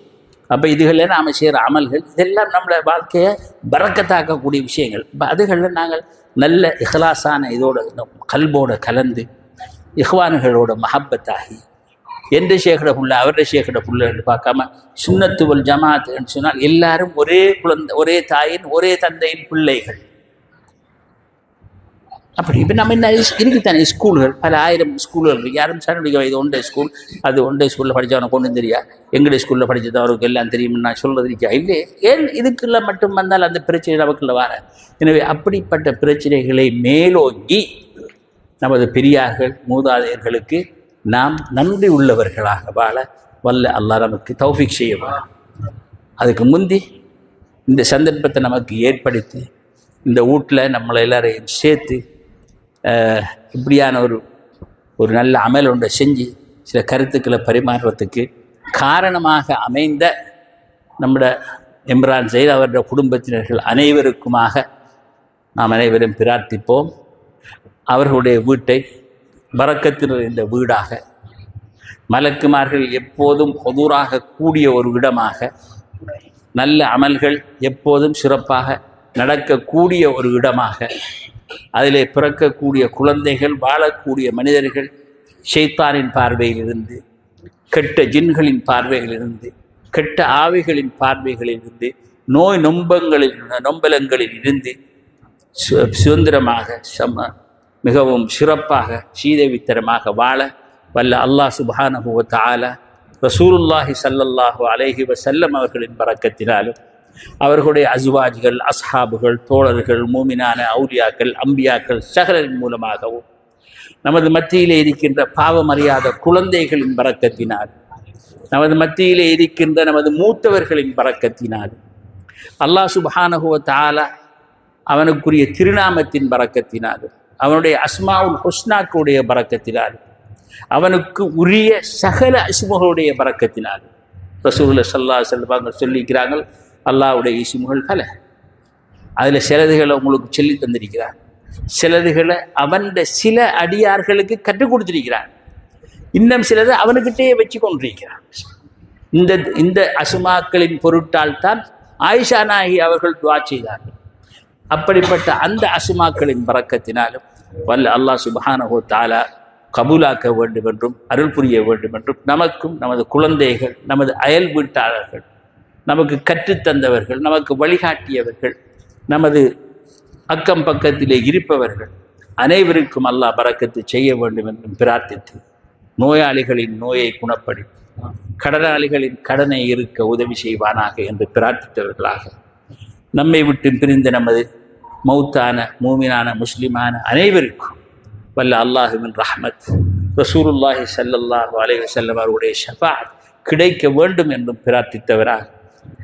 அப்போ இதுகளில் நாம் செய்கிற அமல்கள் இதெல்லாம் நம்மளோட வாழ்க்கையை பறக்கத்தாக்கக்கூடிய விஷயங்கள். இப்போ அதுகளில் நாங்கள் நல்ல இஹ்லாஸான இதோட கல்போடு கலந்து இஹ்வான்களோட மஹப்பத்தாகி எந்த ஷேகட புள்ள அவருடைய ஷேகட புள்ளன்னு பார்க்காம சுன்னத்துவல் ஜமாத் என்று சொன்னால் எல்லாரும் ஒரே குழந்தை, ஒரே தாயின் ஒரே தந்தையின் பிள்ளைகள். அப்படி இப்போ நம்ம என்ன இருக்குத்தானே ஸ்கூல்கள், பல ஆயிரம் ஸ்கூல்கள் இருக்குது. யாரும் சரடிக்க இது ஒன்றே ஸ்கூல், அது ஒன்றே ஸ்கூலில் படித்தவனை கொண்டு தெரியா, எங்களுடைய ஸ்கூலில் படித்தது அவருக்கு எல்லாம் தெரியும்னு நான் சொல்கிறது இருக்கா? இல்லை, ஏன் இதுக்குள்ள மட்டும் வந்தால் அந்த பிரச்சனை நமக்குள்ள வர. எனவே அப்படிப்பட்ட பிரச்சனைகளை மேலோங்கி நமது பெரியார்கள் மூதாதையர்களுக்கு நாம் நன்றி உள்ளவர்களாக வாழ வல்ல அல்லாஹ் நமக்கு தௌஃபீக் செய்ய வேணும். அதுக்கு முந்தி இந்த சந்தர்ப்பத்தை நமக்கு ஏற்படுத்தி இந்த வீட்டில் நம்மளை எல்லாரையும் சேர்த்து இப்படியான ஒரு நல்ல அமல் ஒன்றை செஞ்சு சில கருத்துக்களை பரிமாறுறதுக்கு காரணமாக அமைந்த நம்முடைய இம்ரான் சையத் அவருடைய குடும்பத்தினர்கள் அனைவருக்குமாக நாம் அனைவரும் பிரார்த்திப்போம். அவர்களுடைய வீட்டை பரக்கத்தினர் இந்த வீடாக, மலக்குமார்கள் எப்போதும் ஹுதூராக கூடிய ஒரு இடமாக, நல்ல அமல்கள் எப்போதும் சிறப்பாக நடக்கக்கூடிய ஒரு இடமாக, அதிலே பிறக்கக்கூடிய குழந்தைகள், வாழக்கூடிய மனிதர்கள் ஷைத்தானின் பார்வையிலிருந்து, கெட்ட ஜின்களின் பார்வைகளிலிருந்து, கெட்ட ஆவிகளின் பார்வைகளிலிருந்து, நோய் நொம்பலங்களில் இருந்து சுதந்திரமாக மிகவும் சிறப்பாக சீதவித்தரமாக வாழ வல்ல அல்லாஹ் சுப்ஹானஹு வ தஆலா ரசூலுல்லாஹி ஸல்லல்லாஹு அலைஹி வஸல்லம் அவர்களின் பரக்கத்தினாலும் அவர்களுடைய அஸ்வாஜ்கள், அஸ்ஹாபுகள், தோழர்கள், மூமினான அவுலியாக்கள், அம்பியாக்கள் சகலரின் மூலமாகவும் நமது மத்தியிலே இருக்கின்ற பாவமறியாத குழந்தைகளின் பரக்கத்தினால், நமது மத்தியிலே இருக்கின்ற நமது மூத்தவர்களின் பரக்கத்தினால், அல்லாஹ் சுப்ஹானஹு வ தஆலா அவனுக்குரிய திருநாமத்தின் பரக்கத்தினால், அவனுடைய அஸ்மாவுல் ஹுஸ்னாக்குடைய பரக்கத்தினால், அவனுக்கு உரிய சகல இஸ்முகளுடைய பரக்கத்தினால், ரசூலுல்லாஹி ஸல்லல்லாஹு அலைஹி வஸல்லம் சொல்லிக்கிறாங்க, அல்லாஹ்வுடைய இஸ்முகள் பல, அதில் சிலதுகளை உங்களுக்கு சொல்லி தந்திருக்கிறார், சிலதுகளை அவன் சில அடியார்களுக்கு கற்றுக் கொடுத்திருக்கிறான், இன்னும் சிலது அவனுக்கிட்டே வச்சு கொண்டிருக்கிறான். இந்த அஸ்மாக்களின் பொருட்டால் தான் ஆயிஷா நாயகி அவர்கள் துஆ செய்தார்கள். அப்படிப்பட்ட அந்த அஸ்மாக்களின் பரக்கத்தினாலும் வல்ல அல்லாஹ் சுப்ஹானஹு வ தஆலா கபூலாக்க வேண்டும் என்றும் அருள் புரிய வேண்டும் என்றும் நமக்கும் நமது குழந்தைகள், நமது அயல் வீட்டாளர்கள், நமக்கு கற்றுத்தந்தவர்கள், நமக்கு வழிகாட்டியவர்கள், நமது அக்கம் பக்கத்திலே இருப்பவர்கள் அனைவருக்கும் அல்லாஹ் பரக்கத்து செய்ய வேண்டும் என்றும் பிரார்த்தித்து, நோயாளிகளின் நோயை குணப்படி, கடனாளிகளின் கடனை இருக்க உதவி செய்வானாக என்று பிரார்த்தித்தவர்களாக, நம்மை விட்டு பிரிந்த நமது மௌத்தான மூமினான முஸ்லிமான அனைவருக்கும் வல்ல அல்லாஹுவின் ரஹ்மத், ரசூலுல்லாஹி ஸல்லல்லாஹு அலைஹி வஸல்லம் அவருடைய ஷஃபாஅத் கிடைக்க வேண்டும் என்றும் பிரார்த்தித்தவராக,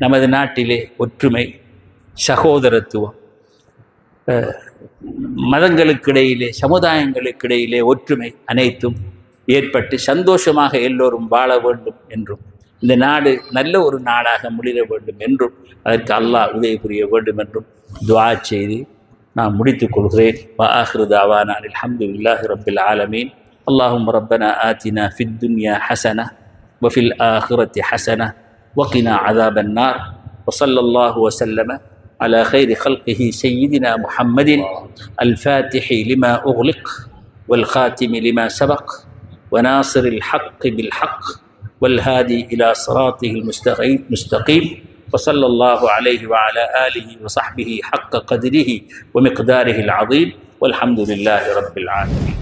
நமது நாட்டிலே ஒற்றுமை, சகோதரத்துவம், மதங்களுக்கிடையிலே, சமுதாயங்களுக்கிடையிலே ஒற்றுமை அனைத்தும் ஏற்பட்டு சந்தோஷமாக எல்லோரும் வாழ வேண்டும் என்றும், இந்த நாடு நல்ல ஒரு நாடாக முடிய வேண்டும் என்றும், அதற்கு அல்லாஹ் உதவி புரிய வேண்டும் என்றும் துஆ செய்து நான் முடித்துக் கொள்கிறேன். வஆஹிரு தஅவானா அல்ஹம்துலில்லாஹி ரப்பில் ஆலமீன். அல்லாஹும்ம ரப்பனா ஆத்தினா ஃபித் துன்யா ஹஸன வஃபில் ஆখিরাতি ஹஸன வகினா அஸாபன் நார். வஸல்லல்லாஹு வஸல்லம அலா கைரி خلقه سيدنا محمد الفاتح لما أغلق والخاتم لما سبق وناصر الحق بالحق والهادي إلى صراطه المستقيم. وصلى الله عليه وعلى آله وصحبه حق قدره ومقداره العظيم والحمد لله رب العالمين.